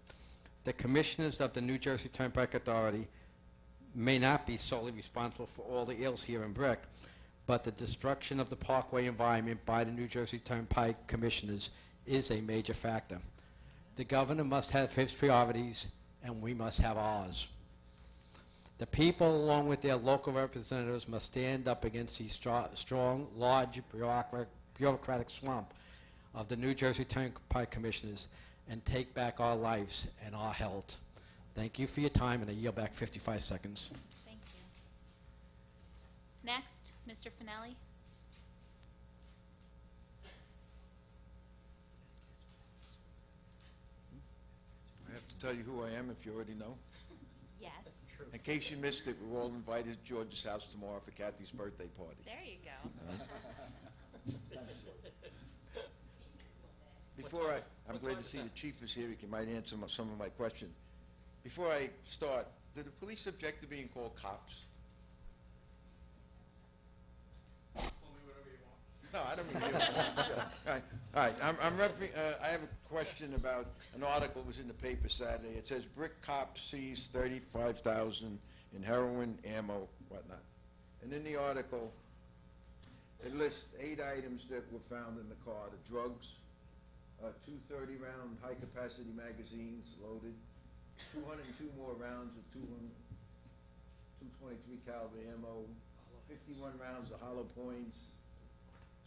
The commissioners of the New Jersey Turnpike Authority may not be solely responsible for all the ills here in Brick, but the destruction of the parkway environment by the New Jersey Turnpike commissioners is a major factor. The governor must have his priorities, and we must have ours. The people, along with their local representatives, must stand up against the strong, large, bureaucratic swamp of the New Jersey Turnpike commissioners and take back our lives and our health. Thank you for your time, and I yield back 55 seconds. Thank you. Next, Mr. Finelli. I have to tell you who I am if you already know. Yes. In case you missed it, we're all invited to George's house tomorrow for Kathy's birthday party. There you go. Before I'm glad to see the chief is here. He might answer some of my questions. Before I start, do the police object to being called cops? No, I don't mean you. All right. I have a question about an article that was in the paper Saturday. It says Brick cop sees 35,000 in heroin, ammo, whatnot. And in the article, it lists 8 items that were found in the car: the drugs, 2 30-round high-capacity magazines loaded, 202 more rounds of 223 caliber ammo, 51 rounds of hollow points,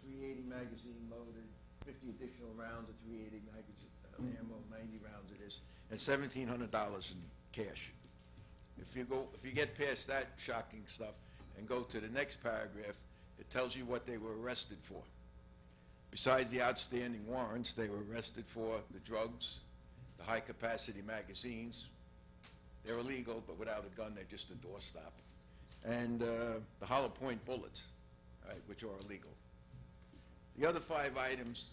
380 magazine loaded, 50 additional rounds of 380 magazine ammo, 90 rounds of this, and $1,700 in cash. If you get past that shocking stuff and go to the next paragraph, it tells you what they were arrested for. Besides the outstanding warrants, they were arrested for the drugs, the high-capacity magazines. They're illegal, but without a gun, they're just a doorstop. And the hollow point bullets, right, which are illegal. The other 5 items,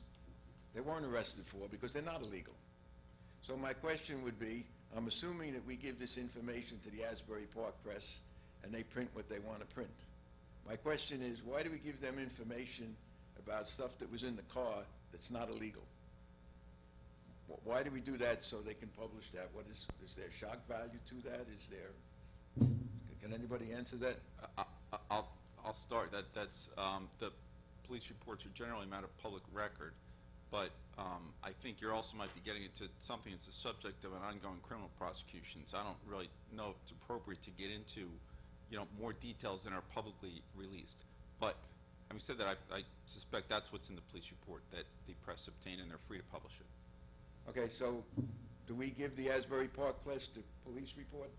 they weren't arrested for because they're not illegal. So my question would be, I'm assuming that we give this information to the Asbury Park Press and they print what they want to print. My question is, why do we give them information about stuff that was in the car that's not illegal? Why do we do that so they can publish that? What is there shock value to that? Is there, can anybody answer that? I'll start. That's the police reports are generally a matter of public record, but I think you also might be getting into something that's the subject of an ongoing criminal prosecution. So I don't really know if it's appropriate to get into, more details than are publicly released. But having said that, I suspect that's what's in the police report that the press obtained, and they're free to publish it. Okay, so do we give the Asbury Park Press the police report?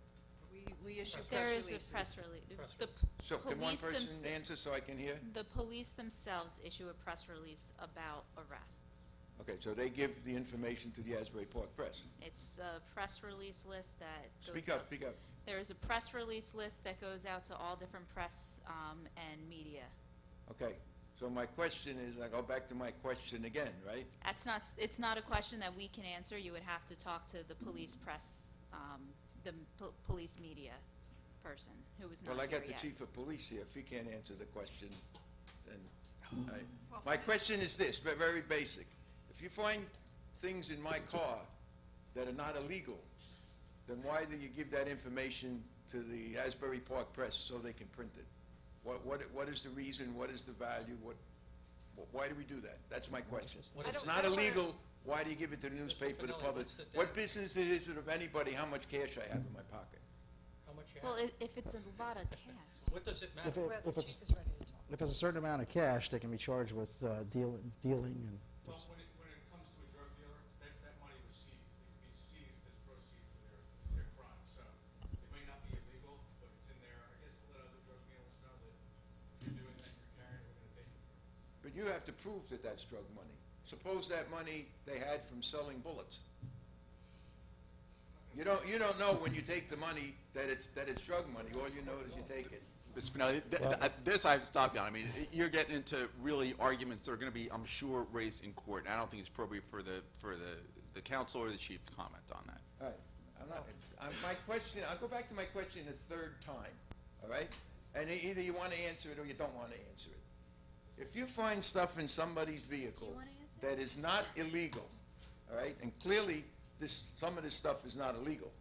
We issue press There releases. is a press release. The So can one police person thems- answer so I can hear? The police themselves issue a press release about arrests. Okay, so they give the information to the Asbury Park Press. It's a press release list that goes Speak up, out. speak up. There is a press release list that goes out to all different press and media. Okay, so my question is, I go back to my question again, right? It's not a question that we can answer. You would have to talk to the police press, police media person who was not Well, I here got the yet. chief of police here. If he can't answer the question, then, my question is this, very basic. If you find things in my car that are not illegal, then why do you give that information to the Asbury Park Press so they can print it? What is the reason? What is the value? Why do we do that? That's my question. If it's not illegal, why do you give it to the newspaper, the public? What business is it of anybody how much cash I have in my pocket? How much you Well, have? if it's a lot of cash. What does it matter? If it's a certain amount of cash, they can be charged with dealing and. Well, when it comes to a drug dealer, that money was seized. It could be seized as proceeds of their crime. So it may not be illegal, but it's in there. I guess to let other drug dealers know that if you're doing that, you're carrying it, we're going to take it. But you have to prove that that's drug money. Suppose that money they had from selling bullets. You don't know when you take the money that it's drug money. All you know is you take it. Mr. Finelli, this I have to stop you on. I mean, you're getting into really arguments that are going to be, I'm sure, raised in court. And I don't think it's appropriate for the counsel or the chief to comment on that. All right. My question, I'll go back to my question a third time, all right? And either you want to answer it or you don't want to answer it. If you find stuff in somebody's vehicle that is not illegal, all right, and clearly some of this stuff is not illegal,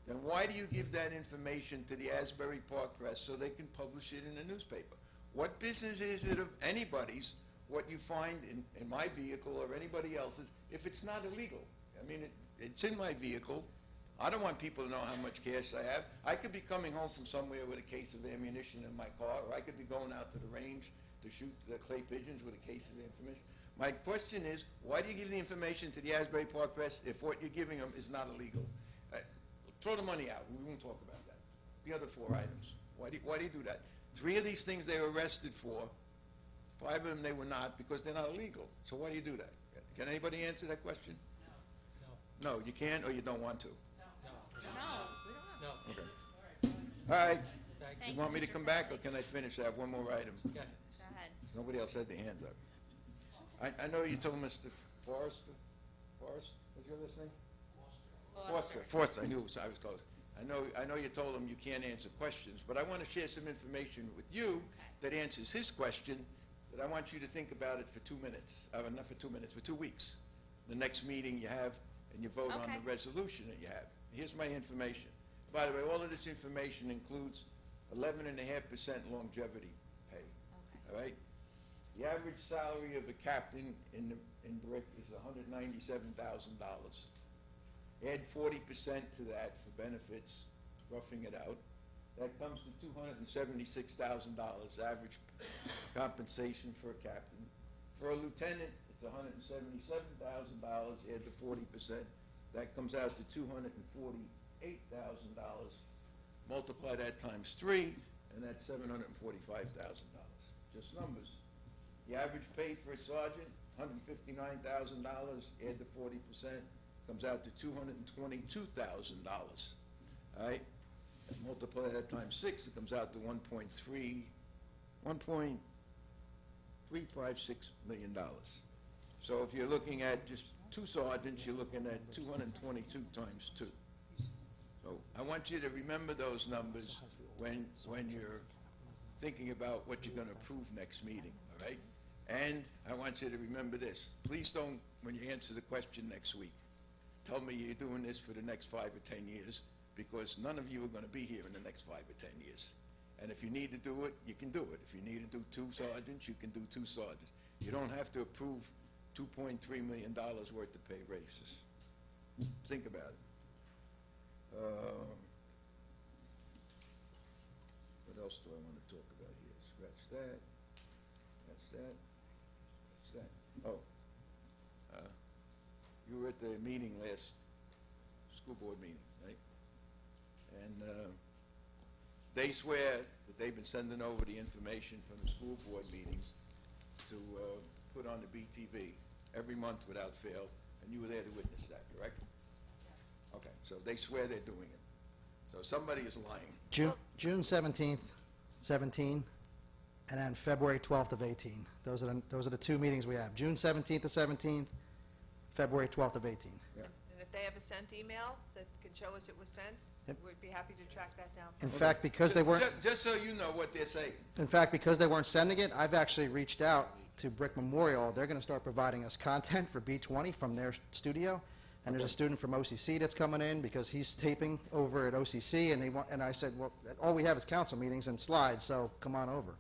then why do you give that information to the Asbury Park Press so they can publish it in a newspaper? What business is it of anybody's what you find in my vehicle or anybody else's if it's not illegal? I mean, it's in my vehicle. I don't want people to know how much cash I have. I could be coming home from somewhere with a case of ammunition in my car, or I could be going out to the range to shoot the clay pigeons with a case of ammunition. My question is, why do you give the information to the Asbury Park Press if what you're giving them is not illegal? Throw the money out. We won't talk about that. The other 4 items. Why do you do that? 3 of these things they were arrested for. 5 of them they were not because they're not illegal. So why do you do that? Can anybody answer that question? No. No, you can't or you don't want to? No. Okay. All right. Thank You want me to come back or can I finish? I have one more item. Go ahead. Nobody else had their hands up. I know you told Mr. Forrester, what's your last name? Forster, I knew I was close. I know you told him you can't answer questions, but I want to share some information with you that answers his question that I want you to think about it for 2 minutes. Not for 2 minutes, for 2 weeks. The next meeting you have, and you vote on the resolution that you have. Here's my information. By the way, all of this information includes 11.5% longevity pay. All right? The average salary of a captain in Brick is $197,000. Add 40% to that for benefits, roughing it out. That comes to $276,000 average compensation for a captain. For a lieutenant, it's $177,000. Add the 40%. That comes out to $248,000 multiply that times 3, and that's $745,000. Just numbers. The average pay for a sergeant, $159,000, add the 40%, comes out to $222,000. All right? And multiply that times 6, it comes out to $1.356 million. So if you're looking at just 2 sergeants, you're looking at 222 times 2. So I want you to remember those numbers when you're thinking about what you're going to approve next meeting, all right? And I want you to remember this. Please don't, when you answer the question next week, tell me you're doing this for the next 5 or 10 years, because none of you are going to be here in the next 5 or 10 years. And if you need to do it, you can do it. If you need to do 2 sergeants, you can do 2 sergeants. You don't have to approve $2.3 million worth of pay raises. Think about it. What else do I want to talk about here? Scratch that. That's that. That's that. Oh. You were at the meeting last, school board meeting, right? And they swear that they've been sending over the information from the school board meetings to put on the BTV every month without fail, and you were there to witness that, correct? Okay, so they swear they're doing it. So somebody is lying. June 17th, 17, and then February 12th of 18. Those are the 2 meetings we have. June 17th to 17th, February 12th of 18. Yeah. And if they have a sent email that can show us it was sent, Yep. we'd be happy to track that down. In fact, because they weren't, Just so you know what they're saying. in fact, because they weren't sending it, I've actually reached out to Brick Memorial. They're going to start providing us content for B20 from their studio. And there's a student from OCC that's coming in because he's taping over at OCC, and I said, well, all we have is council meetings and slides, so come on over.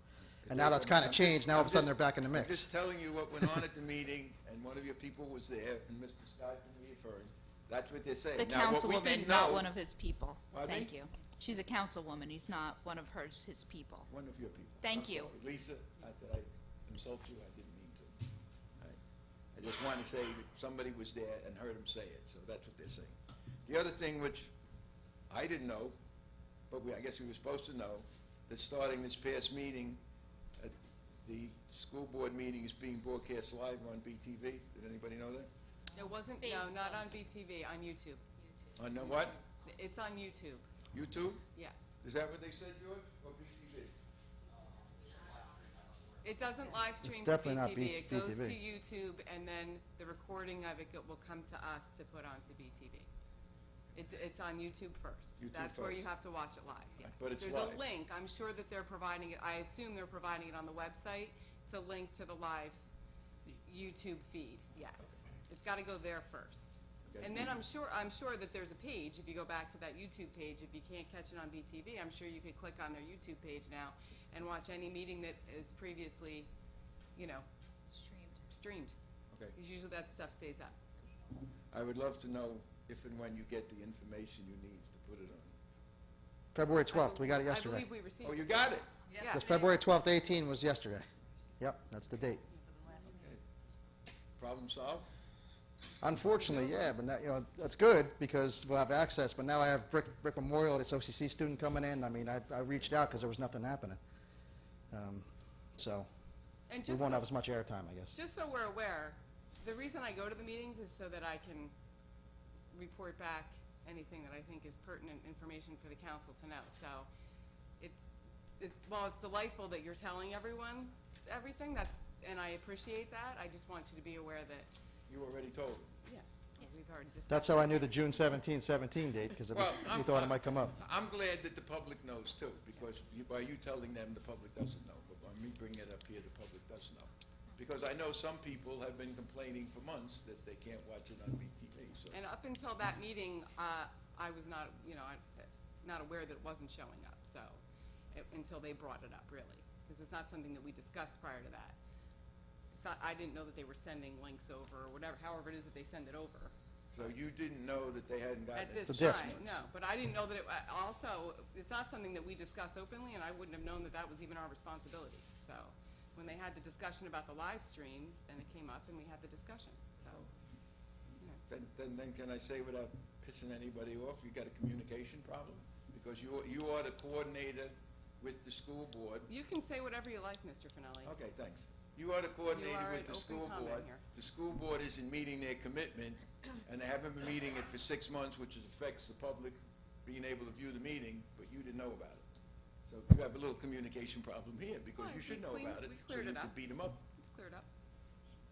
And now that's kind of changed. Now all of a sudden they're back in the I'm mix. just telling you what went on at the meeting, and one of your people was there, and Mr. Scott can reaffirm. That's what they're saying. The Now, what we councilwoman, didn't not know- one of his people. Pardon me? Thank you. She's a councilwoman. He's not one of his people. One of your people. Thank I'm you. sorry. Lisa, did I insult you? I didn't mean to. All right. I just wanted to say that somebody was there and heard him say it, so that's what they're saying. The other thing which I didn't know, but I guess we were supposed to know, that starting this past meeting, the school board meeting is being broadcast live on BTV. Did anybody know that? It wasn't, no, not on BTV, on YouTube. On the what? It's on YouTube, YouTube? yes. Is that what they said, George? Or BTV? It doesn't live stream to definitely not BTV. It goes to BTV. YouTube, and then the recording of it will come to us to put onto BTV. It's on YouTube first. YouTube That's where first. you have to watch it live, yes. But it's There's live. a link. I'm sure that they're providing it. I assume they're providing it on the website. It's a link to the live YouTube feed, yes. It's got to go there first. Okay. And then I'm sure that there's a page, if you go back to that YouTube page, if you can't catch it on BTV, I'm sure you could click on their YouTube page now and watch any meeting that is previously, streamed. Okay. Because usually that stuff stays up. I would love to know if and when you get the information you need to put it on. February 12th, we got it yesterday. I believe we received Oh, it. you got it? Yes. Yes, February 12th, 18 was yesterday. Yep, that's the date. Okay. Problem solved? Unfortunately, yeah, but that's good because we'll have access. But now I have Brick Memorial, this OCC student coming in. I mean, I reached out because there was nothing happening. So And we just won't so- have as much airtime, I guess. Just so we're aware, the reason I go to the meetings is so that I can report back anything that I think is pertinent information for the council to know. So while it's delightful that you're telling everyone everything, and I appreciate that, I just want you to be aware that, You already told. yeah, we've already discussed. That's how I knew the June 17, 17 date because we thought it might come up. I'm glad that the public knows too, because by you telling them, the public doesn't know. But by me bringing it up here, the public does know. Because I know some people have been complaining for months that they can't watch it on BTV, so. And up until that meeting, I was not, not aware that it wasn't showing up, so, until they brought it up, really. Because it's not something that we discussed prior to that. I didn't know that they were sending links over, or whatever, however it is that they send it over. So you didn't know that they hadn't gotten At it? this time, no, but I didn't know that also, it's not something that we discuss openly, and I wouldn't have known that that was even our responsibility. So, when they had the discussion about the live stream, then it came up and we had the discussion, so. Then can I say without pissing anybody off, you got a communication problem? because you are the coordinator with the school board. You can say whatever you like, Mr. Finelli. Okay, thanks. You are the coordinator are with an the open school comment board. here. The school board isn't meeting their commitment, and they haven't been meeting it for 6 months, which affects the public being able to view the meeting, but you didn't know about it. So you have a little communication problem here, because Well, you should we know cleaned- about it, we so cleared you it could up. beat them up. It's cleared up.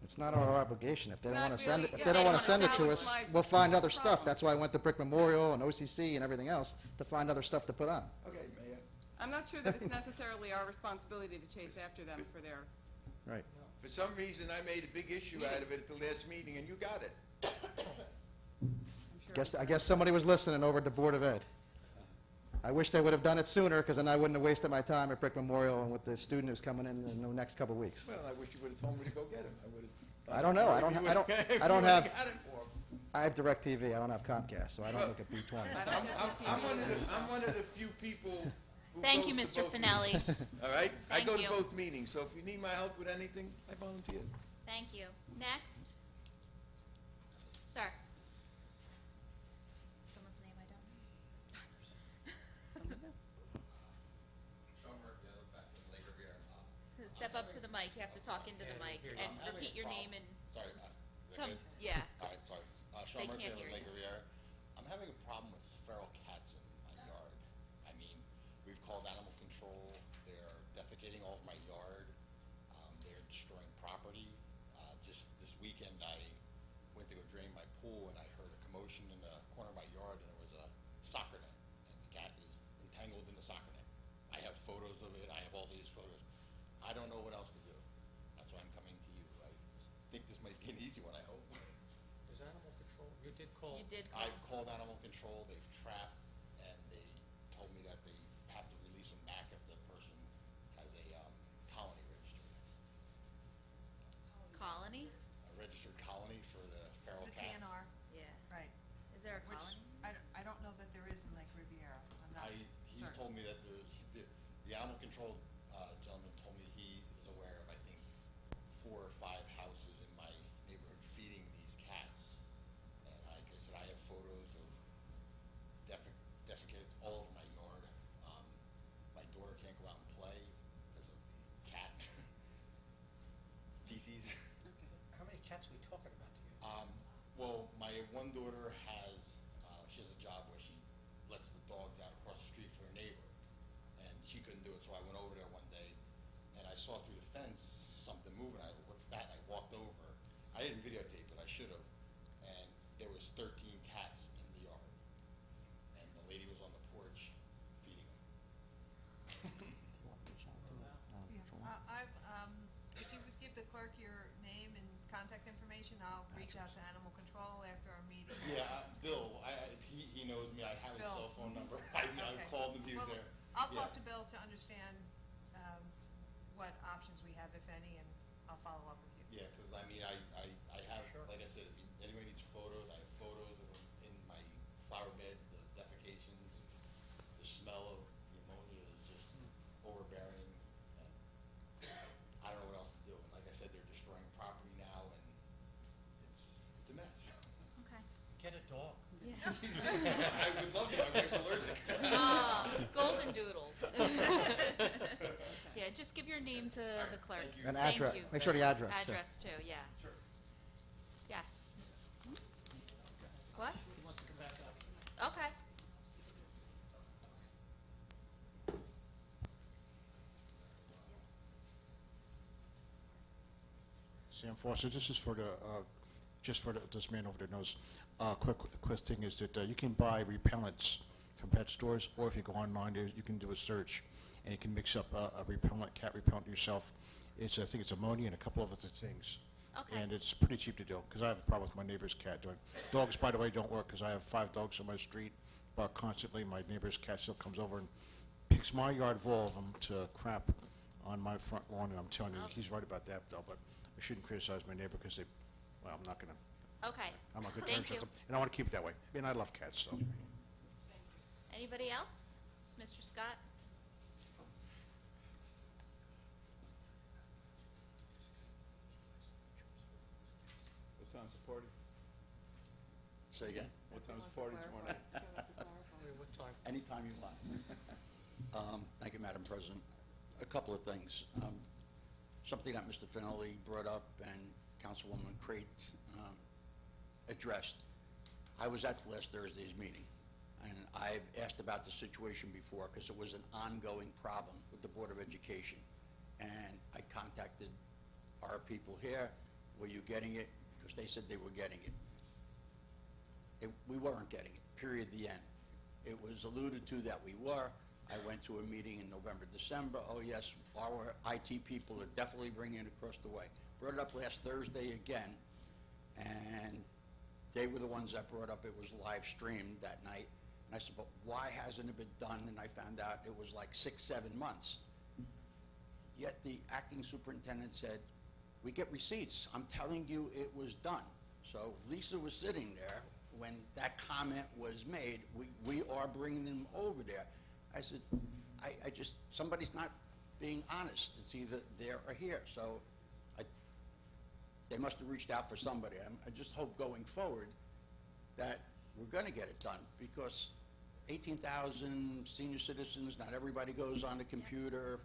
It's not our obligation. If they It's don't not want to send it, really- if yeah, they don't they want don't to send it wanna to sell us, it, it's my we'll find other stuff. problem. That's why I went to Brick Memorial and OCC and everything else, to find other stuff to put on. Okay, Mayor. I'm not sure that it's necessarily our responsibility to chase after them for their, Right. For some reason, I made a big issue out of it at the last meeting, and you got it. I'm sure. I guess somebody was listening over at the Board of Ed. I wish they would have done it sooner, because then I wouldn't have wasted my time at Brick Memorial and with the student who's coming in the next couple of weeks. Well, I wish you would have told me to go get him. I would have. I don't know. I don't have DirecTV. I don't have Comcast, so I don't Well, look at B20. I'm one of the few people who Thank you, goes to Mr. both Finelli. meetings. All right? I Thank go to you. both meetings, so if you need my help with anything, I volunteer. Thank you. Next. Sir. Someone's name I don't know. Step up to the mic. You have to talk into the mic and repeat your name and Sorry, come. Yeah. All right, sorry. They Sean Murphy can't of hear Lake you. Riviera. I'm having a problem with feral cats in my yard. I mean, we've called animal control. They're defecating all of my yard. They're destroying property. Just this weekend, I went to go drain my pool, and I heard a commotion in the corner of my yard, and there was a soccer net, and the cat is entangled in the soccer net. I have photos of it. I have all these photos. I don't know what else to do. That's why I'm coming to you. I think this might be an easy one, I hope. Is animal control, you did call? You did call. I've called animal control, they've trapped, and they told me that they have to release them back if the person has a colony registered. Colony? A registered colony for the feral The cats. TNR, Yeah. right. Is there a Which, colony? I don't know that there is in Lake Riviera. I'm not He's certain. told me that the animal control gentleman told me he is aware of, I think, 4 or 5 houses in my neighborhood feeding these cats. And like I said, I have photos of desiccated all over my yard. My daughter can't go out and play because of the cat feces. How many cats are we talking about here? Well, my one daughter she has a job where she lets the dogs out across the street for her neighbor, and she couldn't do it, so I went over there one day, and I saw through the fence something moving. I go, what's that? And I walked over. I didn't videotape it. I should have. And there was 13 cats in the yard, and the lady was on the porch feeding them. If you would give the clerk your name and contact information, I'll reach out to animal control after our meeting. Yeah, Bill, he knows me. I have his Bill. cell phone number. I've Okay. called him. He was Well, there. I'll Yeah. talk to Bill to understand what options we have, if any, and I'll follow up with you. Yeah, because I mean, I have, like I said, if anybody needs photos, I have photos of them in my flower beds, the defecations, the smell of the ammonia is just overbearing, and I don't know what else to do. And like I said, they're destroying property now, and it's a mess. Okay. Get a dog. Yeah. I would love to, my wife's allergic. Golden doodles. Yeah, just give your name to the clerk. thank you. An Thank address. you. Make sure the address. too. Address too, yeah. Sure. Yes. What? He wants to come back up. Okay. Sam Foster, this is for the, this man over there knows. Quick thing is that you can buy repellents from pet stores, or if you go online, you can do a search, and you can mix up a repellent, cat repellent yourself. I think it's ammonia and a couple of other things. Okay. And it's pretty cheap to do, because I have a problem with my neighbor's cat doing. Dogs, by the way, don't work, because I have 5 dogs on my street, bark constantly. My neighbor's cat still comes over and picks my yard of all of them to crap on my front lawn, and I'm telling you, he's right about that, though, but I shouldn't criticize my neighbor, because I'm not gonna, Okay. I'm on good Thank terms you. with them, and I want to keep it that way. And I love cats, so. Anybody else? Mr. Scott? What time's the party? Say again? What time's the party tomorrow night? What time? Anytime you want. Thank you, Madam President. A couple of things. Something that Mr. Finelli brought up and Councilwoman Crate addressed. I was at last Thursday's meeting, and I've asked about the situation before because it was an ongoing problem with the Board of Education. And I contacted our people here, were you getting it? Because they said they were getting it. We weren't getting it, period, the end. It was alluded to that we were. I went to a meeting in November, December. Oh, yes, our IT people are definitely bringing it across the way. Brought it up last Thursday again, and they were the ones that brought up it was live streamed that night. And I said, but why hasn't it been done? And I found out it was like 6, 7 months. Yet the acting superintendent said, we get receipts. I'm telling you it was done. So Lisa was sitting there when that comment was made. We are bringing them over there. I said, I just, somebody's not being honest. It's either there or here. So they must have reached out for somebody. I just hope going forward that we're going to get it done, because 18,000 senior citizens, not everybody goes on the computer.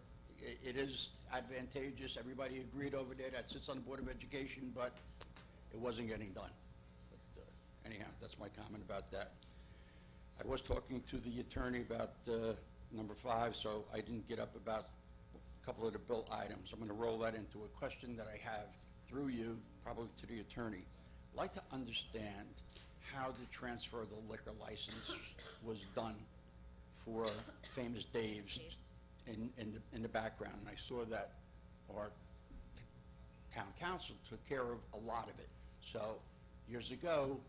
It is advantageous. Everybody agreed over there that sits on the Board of Education, but it wasn't getting done. But anyhow, that's my comment about that. I was talking to the attorney about number 5, so I didn't get up about a couple of the bill items. I'm going to roll that into a question that I have through you, probably to the attorney. I'd like to understand how the transfer of the liquor license was done for Famous Dave's in the background. And I saw that our town council took care of a lot of it. So years ago,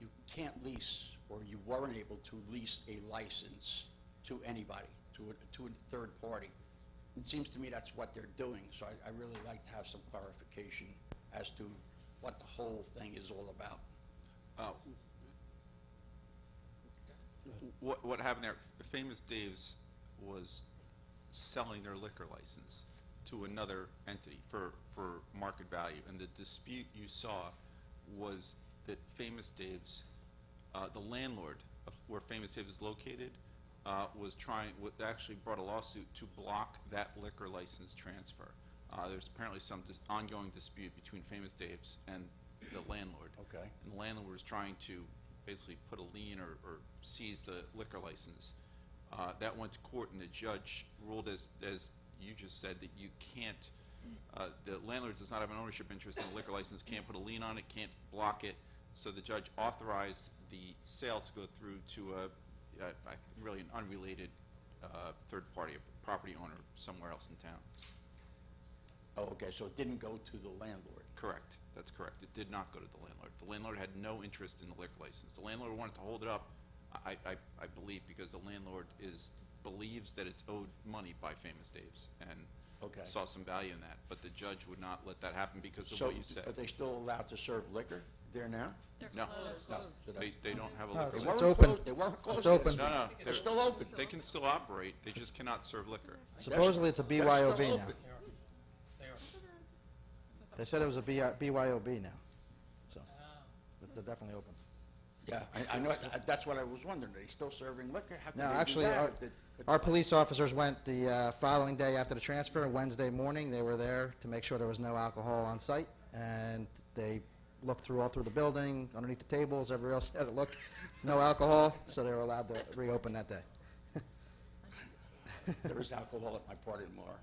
you can't lease, or you weren't able to lease a license to anybody, to a third party. It seems to me that's what they're doing, so I really like to have some clarification as to what the whole thing is all about. What happened there, Famous Dave's was selling their liquor license to another entity for market value, and the dispute you saw was that Famous Dave's, the landlord of where Famous Dave's is located, actually brought a lawsuit to block that liquor license transfer. There's apparently some ongoing dispute between Famous Dave's and the landlord. Okay. And the landlord was trying to basically put a lien or seize the liquor license. That went to court, and the judge ruled, as you just said, that you can't, the landlord does not have an ownership interest in the liquor license, can't put a lien on it, can't block it. So the judge authorized the sale to go through to really an unrelated third party, a property owner somewhere else in town. Oh, okay, so it didn't go to the landlord. Correct. That's correct. It did not go to the landlord. The landlord had no interest in the liquor license. The landlord wanted to hold it up, I believe, because the landlord believes that it's owed money by Famous Dave's, and Okay. saw some value in that. But the judge would not let that happen because of So what you said. are they still allowed to serve liquor there now? No, they don't have a liquor it's license. open. They weren't closed. It's open. No, They're still open. They can still operate. They just cannot serve liquor. Supposedly it's a They're BYOB still now. open. They are. They said it was a BYOB now, so but they're definitely open. Yeah, I know, that's what I was wondering. Are they still serving liquor? How can No, they do actually, that? our police officers went the following day after the transfer, Wednesday morning. They were there to make sure there was no alcohol on site, and they looked all through the building, underneath the tables, everywhere else had it looked, no alcohol, so they were allowed to reopen that day. There is alcohol at my party tomorrow.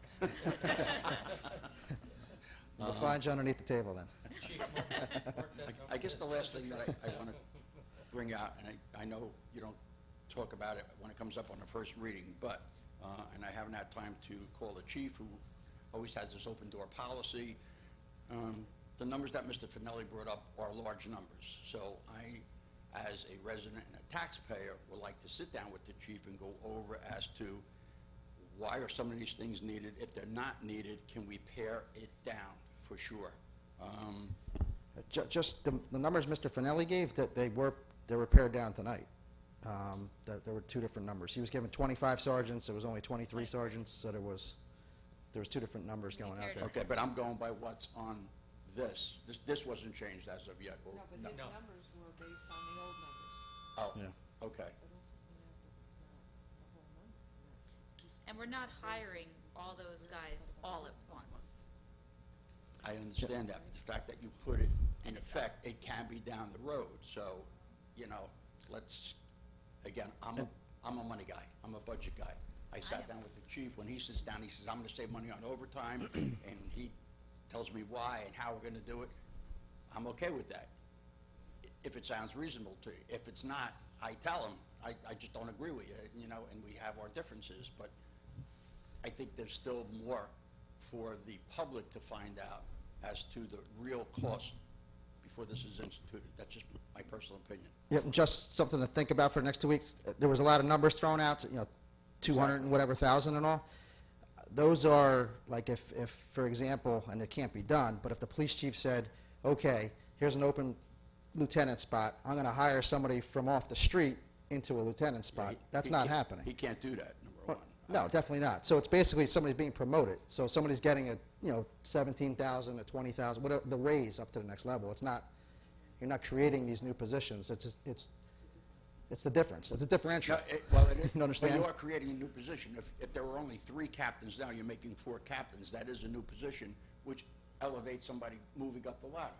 We'll find you underneath the table then. I guess the last thing that I want to bring out, and I know you don't talk about it when it comes up on the first reading, but, and I haven't had time to call the chief, who always has this open door policy. The numbers that Mr. Finelli brought up are large numbers. So I, as a resident and a taxpayer, would like to sit down with the chief and go over as to why are some of these things needed? If they're not needed, can we pare it down for sure? Just the numbers Mr. Finelli gave, that they were pared down tonight. There were two different numbers. He was given 25 sergeants. There was only 23 sergeants, so there was two different numbers going out there. Okay, but I'm going by what's on this. This wasn't changed as of yet. No, but his numbers were based on the old numbers. Oh, Yeah. okay. And we're not hiring all those guys all at once. I understand that, but the fact that you put it in effect, it can be down the road. So, let's, again, I'm a money guy. I'm a budget guy. I sat down with the chief. When he sits down, he says, I'm going to save money on overtime, and he tells me why and how we're going to do it. I'm okay with that, if it sounds reasonable to you. If it's not, I tell him, I just don't agree with you, and we have our differences. But I think there's still more for the public to find out as to the real cost before this is instituted. That's just my personal opinion. Yep, and just something to think about for the next 2 weeks. There was a lot of numbers thrown out, 200 and whatever thousand and all. Those are, like, if, for example, and it can't be done, but if the police chief said, okay, here's an open lieutenant spot, I'm going to hire somebody from off the street into a lieutenant spot, that's not happening. He can't do that, number one. No, definitely not. So it's basically somebody being promoted. So somebody's getting a, 17,000, a 20,000, whatever, the raise up to the next level. It's not, you're not creating these new positions. It's the difference. It's a differential. No, You understand? Well, you are creating a new position. If there were only 3 captains now, you're making 4 captains. That is a new position, which elevates somebody moving up the ladder.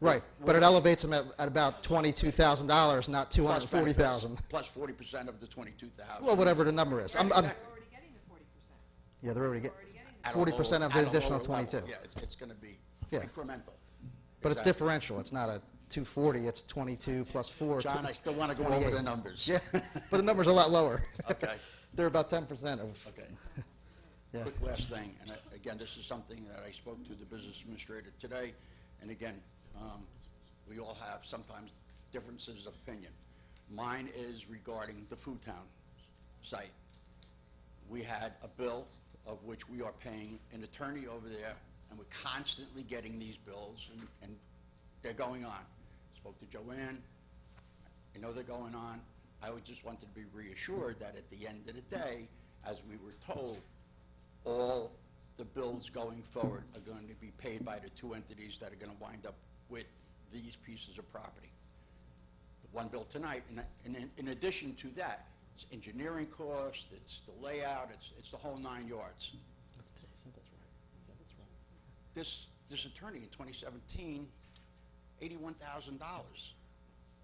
Right, but it elevates them at about $22,000, not $240,000. Plus 40% of the 22,000. Well, whatever the number is. Exactly. They're already getting the 40%. Yeah, they're already getting At a 40% lower- of the at a additional lower level. 22. Yeah, it's going to be Yeah. incremental. But it's Exactly. differential. It's not a 240. It's 22 plus 4. John, I still want to go 28. over the numbers. Yeah, but the number's a lot lower. Okay. They're about 10% of. Okay. Yeah. Quick last thing, and again, this is something that I spoke to the business administrator today, and again, we all have sometimes differences of opinion. Mine is regarding the Food Town site. We had a bill of which we are paying an attorney over there, and we're constantly getting these bills, and they're going on. Spoke to Joanne. I know they're going on. I would just wanted to be reassured that at the end of the day, as we were told, all the bills going forward are going to be paid by the 2 entities that are going to wind up with these pieces of property. The one bill tonight, and in addition to that, it's engineering cost, it's the layout, it's the whole 9 yards. This attorney in 2017, $81,000.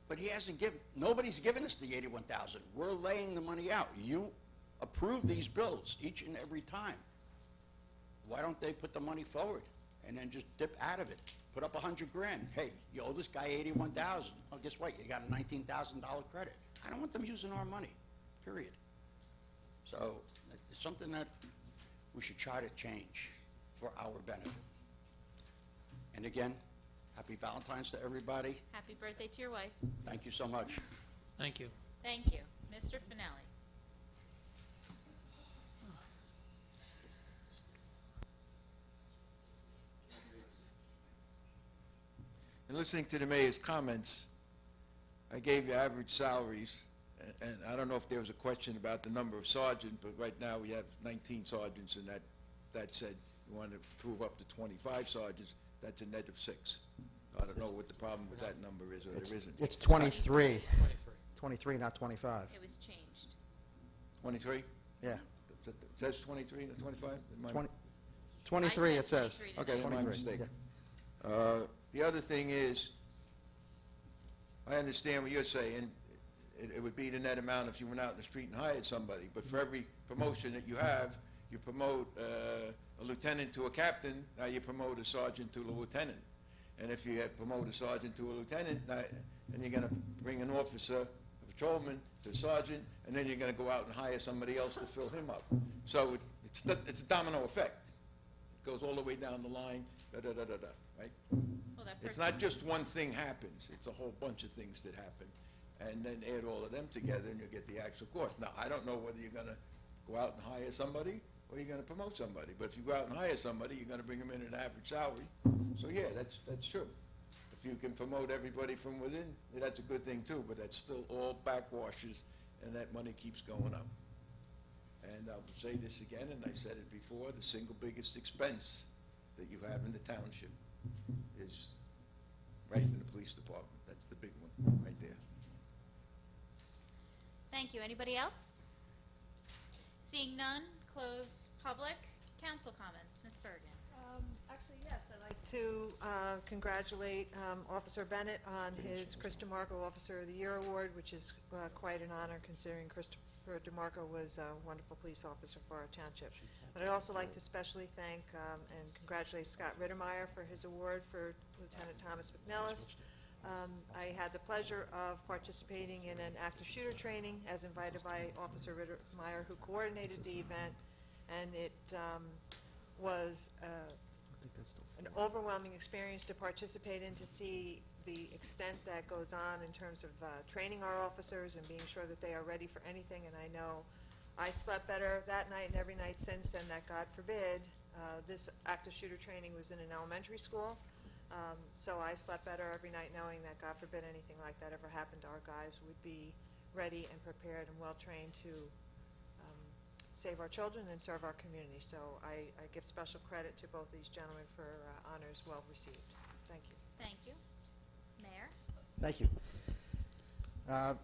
But he hasn't given, nobody's given us the $81,000. We're laying the money out. You approve these bills each and every time. Why don't they put the money forward and then just dip out of it? Put up $100 grand. Hey, you owe this guy $81,000. Well, guess what? You got a $19,000 credit. I don't want them using our money, period. So it's something that we should try to change for our benefit. And again, happy Valentine's to everybody. Happy birthday to your wife. Thank you so much. Thank you. Thank you. Mr. Finelli. In listening to the mayor's comments, I gave you average salaries, and I don't know if there was a question about the number of sergeants, but right now we have 19 sergeants, and that said, you want to prove up to 25 sergeants, that's a net of 6. I don't know what the problem with that number is, or there isn't. It's 23. 23, not 25. It was changed. 23? Yeah. It says 23, not 25? 23 I said it says. 23 to Okay, then my 23, mistake. yeah. The other thing is, I understand what you're saying. It would be the net amount if you went out in the street and hired somebody. But for every promotion that you have, you promote a lieutenant to a captain, now you promote a sergeant to a lieutenant. And if you promote a sergeant to a lieutenant, then you're going to bring an officer, a patrolman, to a sergeant, and then you're going to go out and hire somebody else to fill him up. So it's a domino effect. It goes all the way down the line, da-da-da-da-da, right? Well, that It's person- not just one thing happens, it's a whole bunch of things that happen. And then add all of them together and you get the actual cost. Now, I don't know whether you're gonna go out and hire somebody or you're gonna promote somebody. But if you go out and hire somebody, you're gonna bring them in at an average salary. So yeah, that's true. If you can promote everybody from within, that's a good thing too, but that's still all backwashes and that money keeps going up. And I'll say this again, and I said it before, the single biggest expense that you have in the township is right in the police department. That's the big one, right there. Thank you. Anybody else? Seeing none, close public council comments. Ms. Bergen. Actually, yes, I'd like to congratulate Officer Bennett on his Chris DeMarco Officer of the Year Award, which is quite an honor considering Christopher DeMarco was a wonderful police officer for our township. But I'd also like to especially thank and congratulate Scott Rittermeyer for his award for Lieutenant Thomas McNellis. I had the pleasure of participating in an active shooter training as invited by Officer Rittermeyer, who coordinated the event, and it was an overwhelming experience to participate in, to see the extent that goes on in terms of training our officers and being sure that they are ready for anything. And I know I slept better that night and every night since then, that God forbid this active shooter training was in an elementary school. So I slept better every night knowing that God forbid anything like that ever happened, our guys would be ready and prepared and well trained to save our children and serve our community. So I give special credit to both these gentlemen for honors well received. Thank you. Thank you. Mayor? Thank you.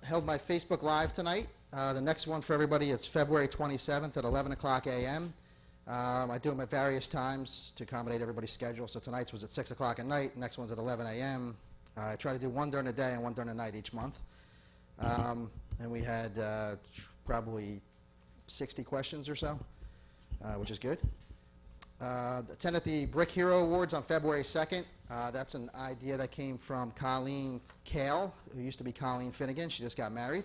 Held my Facebook Live tonight. The next one for everybody, it's February 27th at 11 o'clock a.m. I do them at various times to accommodate everybody's schedule. So tonight's was at 6 o'clock at night, next one's at 11 a.m. I try to do one during the day and one during the night each month. And we had probably 60 questions or so, which is good. Attended the Brick Hero Awards on February 2nd. That's an idea that came from Colleen Kale, who used to be Colleen Finnegan. She just got married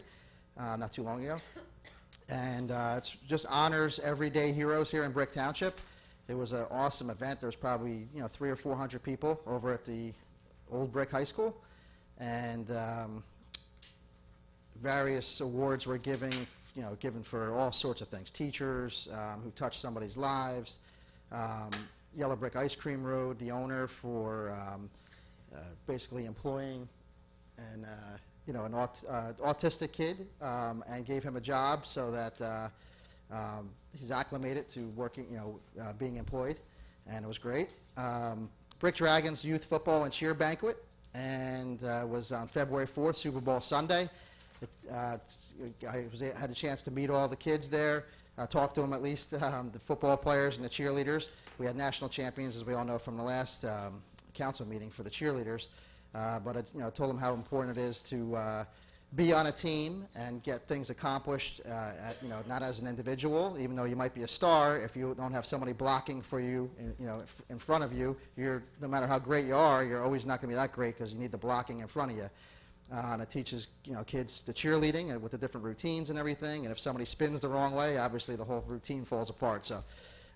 not too long ago. And it's just honors everyday heroes here in Brick Township. It was an awesome event. There was probably 300 or 400 people over at the old Brick High School. And various awards were given for all sorts of things. Teachers who touched somebody's lives, Yellow Brick Ice Cream Road, the owner for basically employing an autistic kid and gave him a job so that he's acclimated to working, being employed, and it was great. Brick Dragons Youth Football and Cheer Banquet, and was on February 4th, Super Bowl Sunday. I had a chance to meet all the kids there, talk to them at least, the football players and the cheerleaders. We had national champions, as we all know from the last council meeting, for the cheerleaders. But I told them how important it is to be on a team and get things accomplished, not as an individual. Even though you might be a star, if you don't have somebody blocking for you, in front of you, no matter how great you are, you're always not going to be that great because you need the blocking in front of you. And it teaches kids the cheerleading and with the different routines and everything. And if somebody spins the wrong way, obviously the whole routine falls apart. So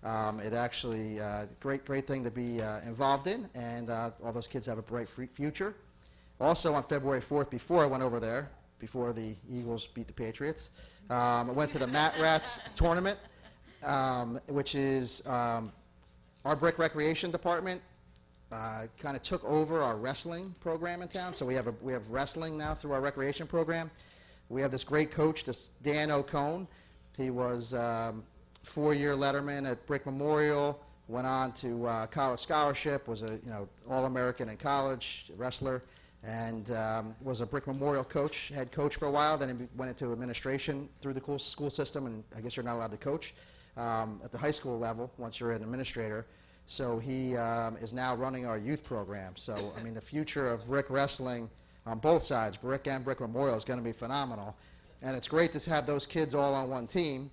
it actually great thing to be involved in, and all those kids have a bright future. Also on February 4th, before I went over there, before the Eagles beat the Patriots, I went to the Mat Rats tournament, which is our Brick Recreation Department. Kind of took over our wrestling program in town, so we have wrestling now through our recreation program. We have this great coach, this Dan O'Cone. He was 4-year letterman at Brick Memorial, went on to college scholarship, was a All-American in college, wrestler, and was a Brick Memorial coach, head coach for a while. Then he went into administration through the school system, and I guess you're not allowed to coach at the high school level once you're an administrator. So he is now running our youth program. So, I mean, the future of Brick wrestling on both sides, Brick and Brick Memorial, is going to be phenomenal. And it's great to have those kids all on one team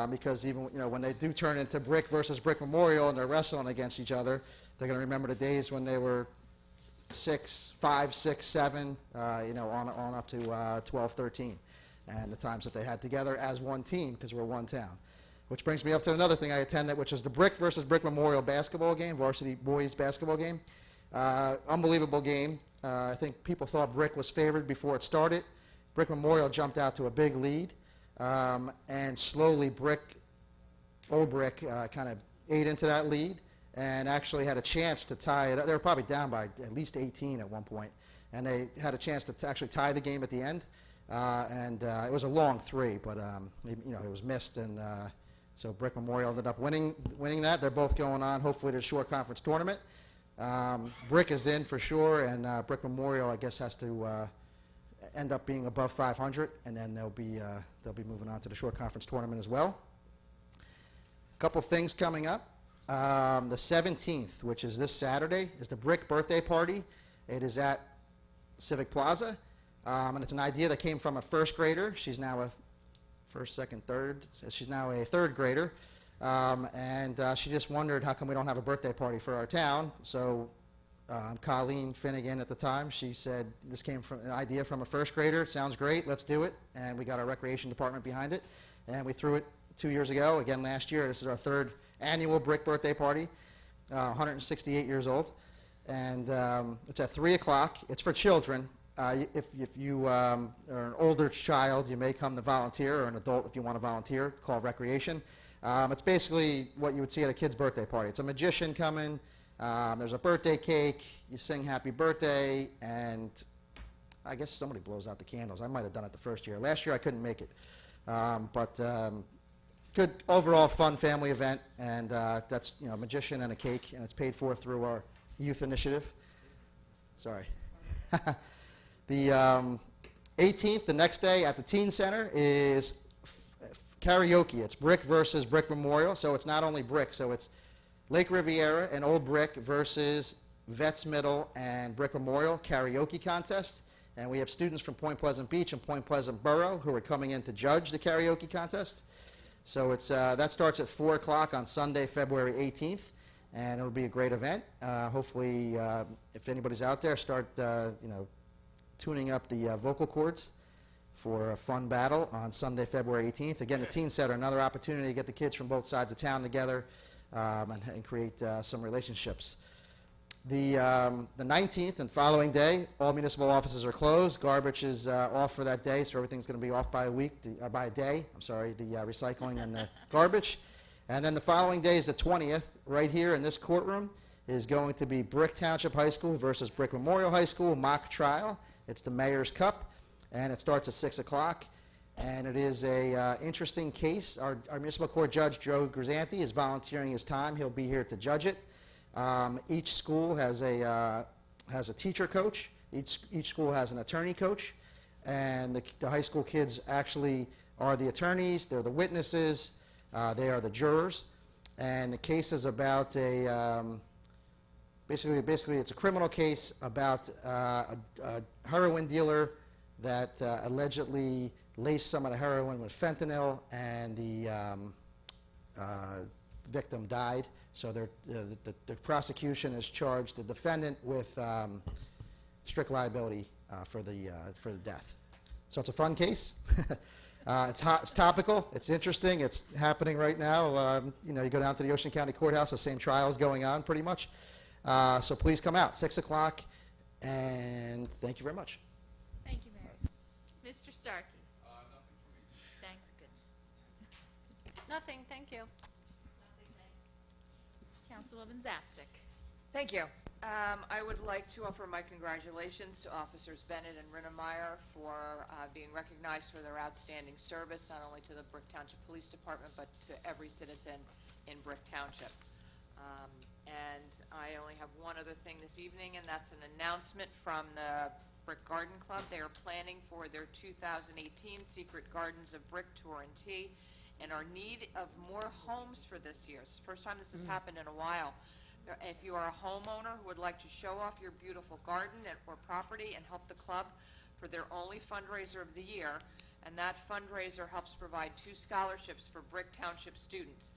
because even, when they do turn into Brick versus Brick Memorial and they're wrestling against each other, they're going to remember the days when they were 5, 6, 7, on up to 12, 13, and the times that they had together as one team because we're one town. Which brings me up to another thing I attended, which is the Brick versus Brick Memorial basketball game, varsity boys basketball game. Unbelievable game. I think people thought Brick was favored before it started. Brick Memorial jumped out to a big lead, and slowly Old Brick kind of ate into that lead and actually had a chance to tie it. They were probably down by at least 18 at one point, and they had a chance to actually tie the game at the end. It was a long 3, but it was missed, and so Brick Memorial ended up winning that. They're both going on, hopefully, to the short conference tournament. Brick is in for sure, and Brick Memorial, I guess, has to end up being above 500, and then they'll be moving on to the short conference tournament as well. Couple things coming up. The 17th, which is this Saturday, is the Brick birthday party. It is at Civic Plaza, and it's an idea that came from a first grader. She's now a first, second, third. She's now a third grader, and she just wondered how come we don't have a birthday party for our town. So Colleen Finnegan at the time, she said this came from an idea from a first grader. It sounds great. Let's do it. And we got our recreation department behind it, and we threw it 2 years ago. Again last year. This is our third annual Brick birthday party. 168 years old, and it's at 3 o'clock. It's for children. If you are an older child, you may come to volunteer, or an adult if you want to volunteer. It's called recreation. It's basically what you would see at a kid's birthday party. It's a magician coming. There's a birthday cake. You sing happy birthday, and I guess somebody blows out the candles. I might have done it the first year. Last year I couldn't make it, but good overall fun family event, and that's magician and a cake, and it's paid for through our youth initiative. Sorry. The 18th, the next day at the Teen Center, is karaoke. It's Brick versus Brick Memorial, so it's not only Brick, so it's Lake Riviera and Old Brick versus Vets Middle and Brick Memorial karaoke contest. And we have students from Point Pleasant Beach and Point Pleasant Borough who are coming in to judge the karaoke contest. So it's that starts at 4 o'clock on Sunday, February 18th, and it'll be a great event. Hopefully, if anybody's out there, start tuning up the vocal cords for a fun battle on Sunday, February 18th. Again, the Teen Center, another opportunity to get the kids from both sides of town together and create some relationships. The 19th and following day, all municipal offices are closed. Garbage is off for that day, so everything's going to be off by a day. I'm sorry, the recycling and the garbage. And then the following day is the 20th. Right here in this courtroom is going to be Brick Township High School versus Brick Memorial High School mock trial. It's the Mayor's Cup, and it starts at 6 o'clock. And it is a interesting case. Our municipal court judge, Joe Grisanti, is volunteering his time. He'll be here to judge it. Each school has a teacher coach. Each school has an attorney coach, and the high school kids actually are the attorneys. They're the witnesses. They are the jurors. And the case is about basically it's a criminal case about a heroin dealer that allegedly laced some of the heroin with fentanyl, and the victim died. So the prosecution has charged the defendant with strict liability for the death. So it's a fun case. It's hot, it's topical, it's interesting, it's happening right now. You go down to the Ocean County Courthouse, the same trial is going on pretty much. So please come out, 6 o'clock, and thank you very much. Thank you, Mayor. Mr. Starkey. Nothing for me. Thank goodness. Nothing, thank you. Councilwoman Zapsik. Thank you. I would like to offer my congratulations to Officers Bennett and Rinnemeyer for being recognized for their outstanding service, not only to the Brick Township Police Department, but to every citizen in Brick Township. And I only have one other thing this evening, and that's an announcement from the Brick Garden Club. They are planning for their 2018 Secret Gardens of Brick Tour and Tea, and our need of more homes for this year. It's the first time this has happened in a while. If you are a homeowner who would like to show off your beautiful garden or property and help the club for their only fundraiser of the year, and that fundraiser helps provide 2 scholarships for Brick Township students.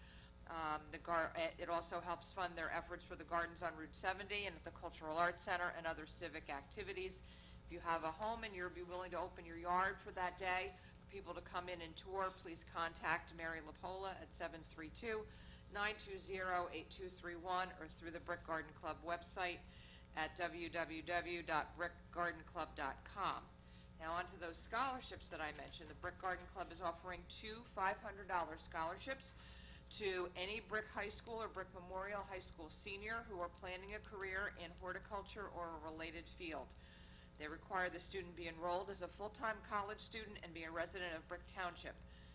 It also helps fund their efforts for the gardens on Route 70 and at the Cultural Arts Center and other civic activities. If you have a home and you'd be willing to open your yard for that day, for people to come in and tour, please contact Mary LaPola at 732-920-8231 or through the Brick Garden Club website at www.brickgardenclub.com. Now on to those scholarships that I mentioned. The Brick Garden Club is offering 2 $500 scholarships to any Brick High School or Brick Memorial High School senior who are planning a career in horticulture or a related field. They require the student be enrolled as a full-time college student and be a resident of Brick Township.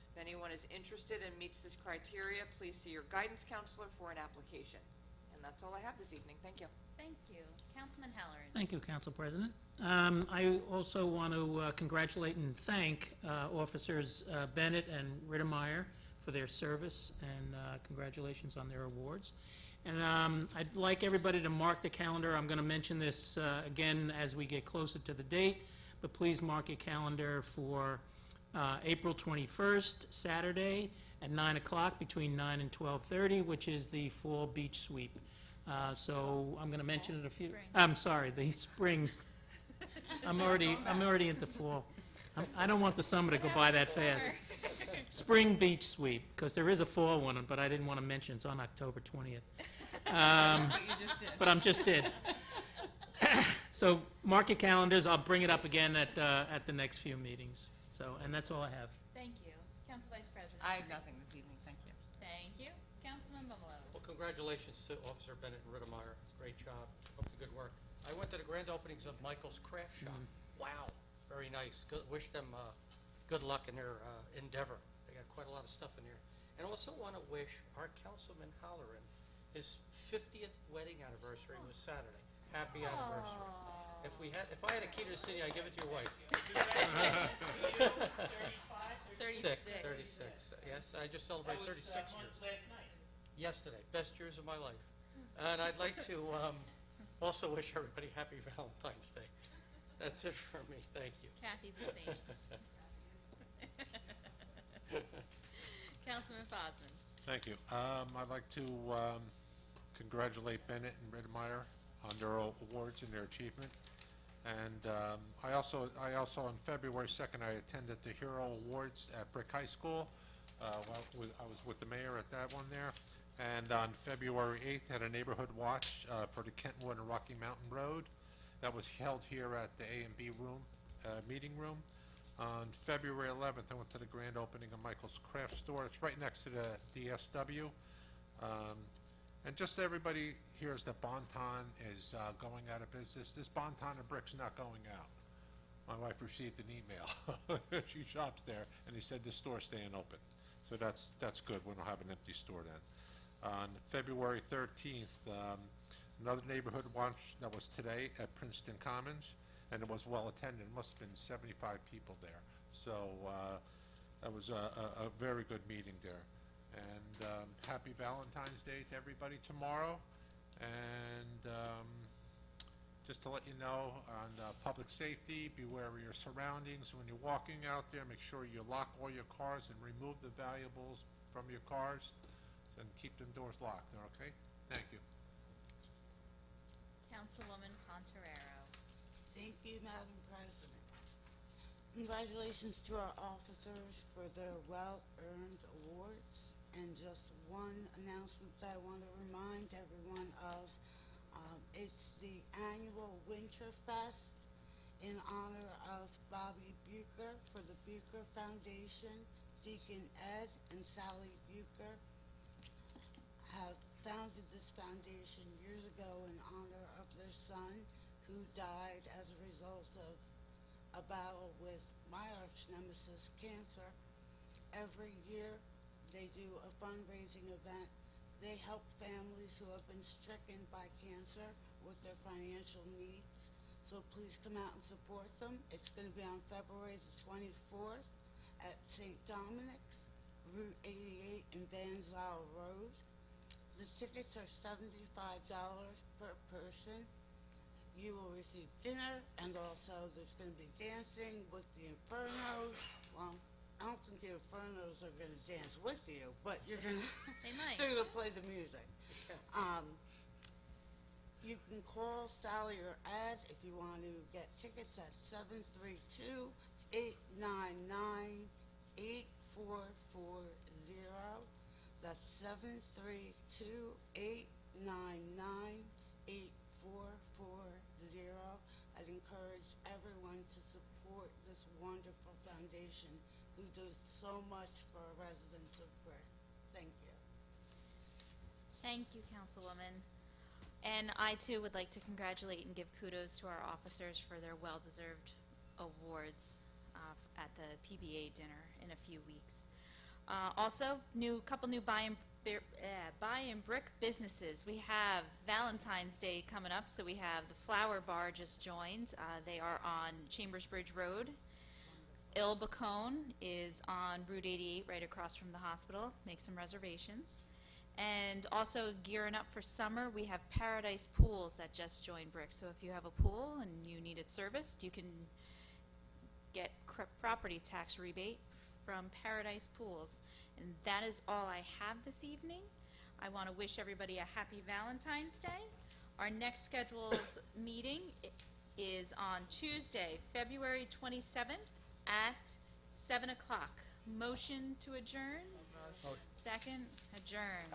If anyone is interested and meets this criteria, please see your guidance counselor for an application. And that's all I have this evening. Thank you. Thank you. Councilman Halloran. Thank you, Council President. I also want to congratulate and thank Officers Bennett and Rittermeyer for their service, and congratulations on their awards. And I'd like everybody to mark the calendar. I'm going to mention this again as we get closer to the date, but please mark your calendar for April 21st, Saturday, at 9 o'clock, between 9 and 12:30, which is the fall beach sweep. So I'm going to mention it a few. Spring. I'm sorry, the spring. I'm already into fall. I don't want the summer to go by that fast. Spring beach sweep, because there is a fall one, but I didn't want to mention it's on October 20th. But I just did. So mark your calendars. I'll bring it up again at the next few meetings. So, and that's all I have. Thank you. Council Vice President. I have nothing this evening, thank you. Thank you. Councilman Bumalo. Well, congratulations to Officer Bennett and Rittemeyer. Great job. Up to good work. I went to the grand openings of Michael's Craft Shop. Wow, very nice. Wish them good luck in their endeavor. They got quite a lot of stuff in there. And also want to wish our Councilman Holleran his 50th wedding anniversary was Saturday. Happy anniversary. If I had a key to the city, I'd give it to your wife. 36. 36. Yes, I just celebrated 36 years. Yesterday, best years of my life. And I'd like to also wish everybody happy Valentine's Day. That's it for me. Thank you. Kathy's a saint. Councilman Fosman. Thank you. I'd like to congratulate Bennett and Rittemeyer on their awards and their achievement. And I also on February 2nd, I attended the Hero Awards at Brick High School. I was with the mayor at that one there. And on February 8th, had a neighborhood watch for the Kentwood and Rocky Mountain Road. That was held here at the A&B room, meeting room. On February 11th, I went to the grand opening of Michael's Craft Store. It's right next to the DSW. And just so everybody hears that Bonton is going out of business. This Bonton and Brick's not going out. My wife received an email. She shops there, and he said the store's staying open. So that's good. We don't have an empty store then. On February 13th, another neighborhood watch that was today at Princeton Commons, and it was well attended. It must have been 75 people there. So that was a very good meeting there. And happy Valentine's Day to everybody tomorrow. And just to let you know, on public safety, beware of your surroundings. When you're walking out there, make sure you lock all your cars and remove the valuables from your cars and keep them doors locked. Okay? Thank you. Councilwoman Pontorero. Thank you, Madam President. Congratulations to our officers for their well-earned awards. And just one announcement that I want to remind everyone of. It's the annual Winter Fest in honor of Bobby Bucher for the Bucher Foundation. Deacon Ed and Sally Bucher have founded this foundation years ago in honor of their son, who died as a result of a battle with my arch nemesis, cancer. Every year, they do a fundraising event. They help families who have been stricken by cancer with their financial needs. So please come out and support them. It's going to be on February the 24th at St. Dominic's, Route 88 in Van Zyl Road. The tickets are $75 per person. You will receive dinner, and also there's going to be dancing with the Infernos. Well, I don't think the Infernos are going to dance with you, but you're going to... They might. They're going to play the music. You can call Sally or Ed if you want to get tickets at 732-899-8440. That's 732-899-8440. I'd encourage everyone to support this wonderful foundation who does so much for residents of Brick. Thank you. Thank you, Councilwoman. And I, too, would like to congratulate and give kudos to our officers for their well-deserved awards at the PBA dinner in a few weeks. Also, couple new buy and brick businesses. We have Valentine's Day coming up, so we have the Flower Bar just joined. They are on Chambers Bridge Road. Il Bacone is on Route 88, right across from the hospital. Make some reservations. And also gearing up for summer, we have Paradise Pools that just joined Brick. So if you have a pool and you need it serviced, you can get property tax rebate from Paradise Pools. And that is all I have this evening. I want to wish everybody a happy Valentine's Day. Our next scheduled meeting is on Tuesday, February 27th at 7 o'clock. Motion to adjourn? Second, adjourned.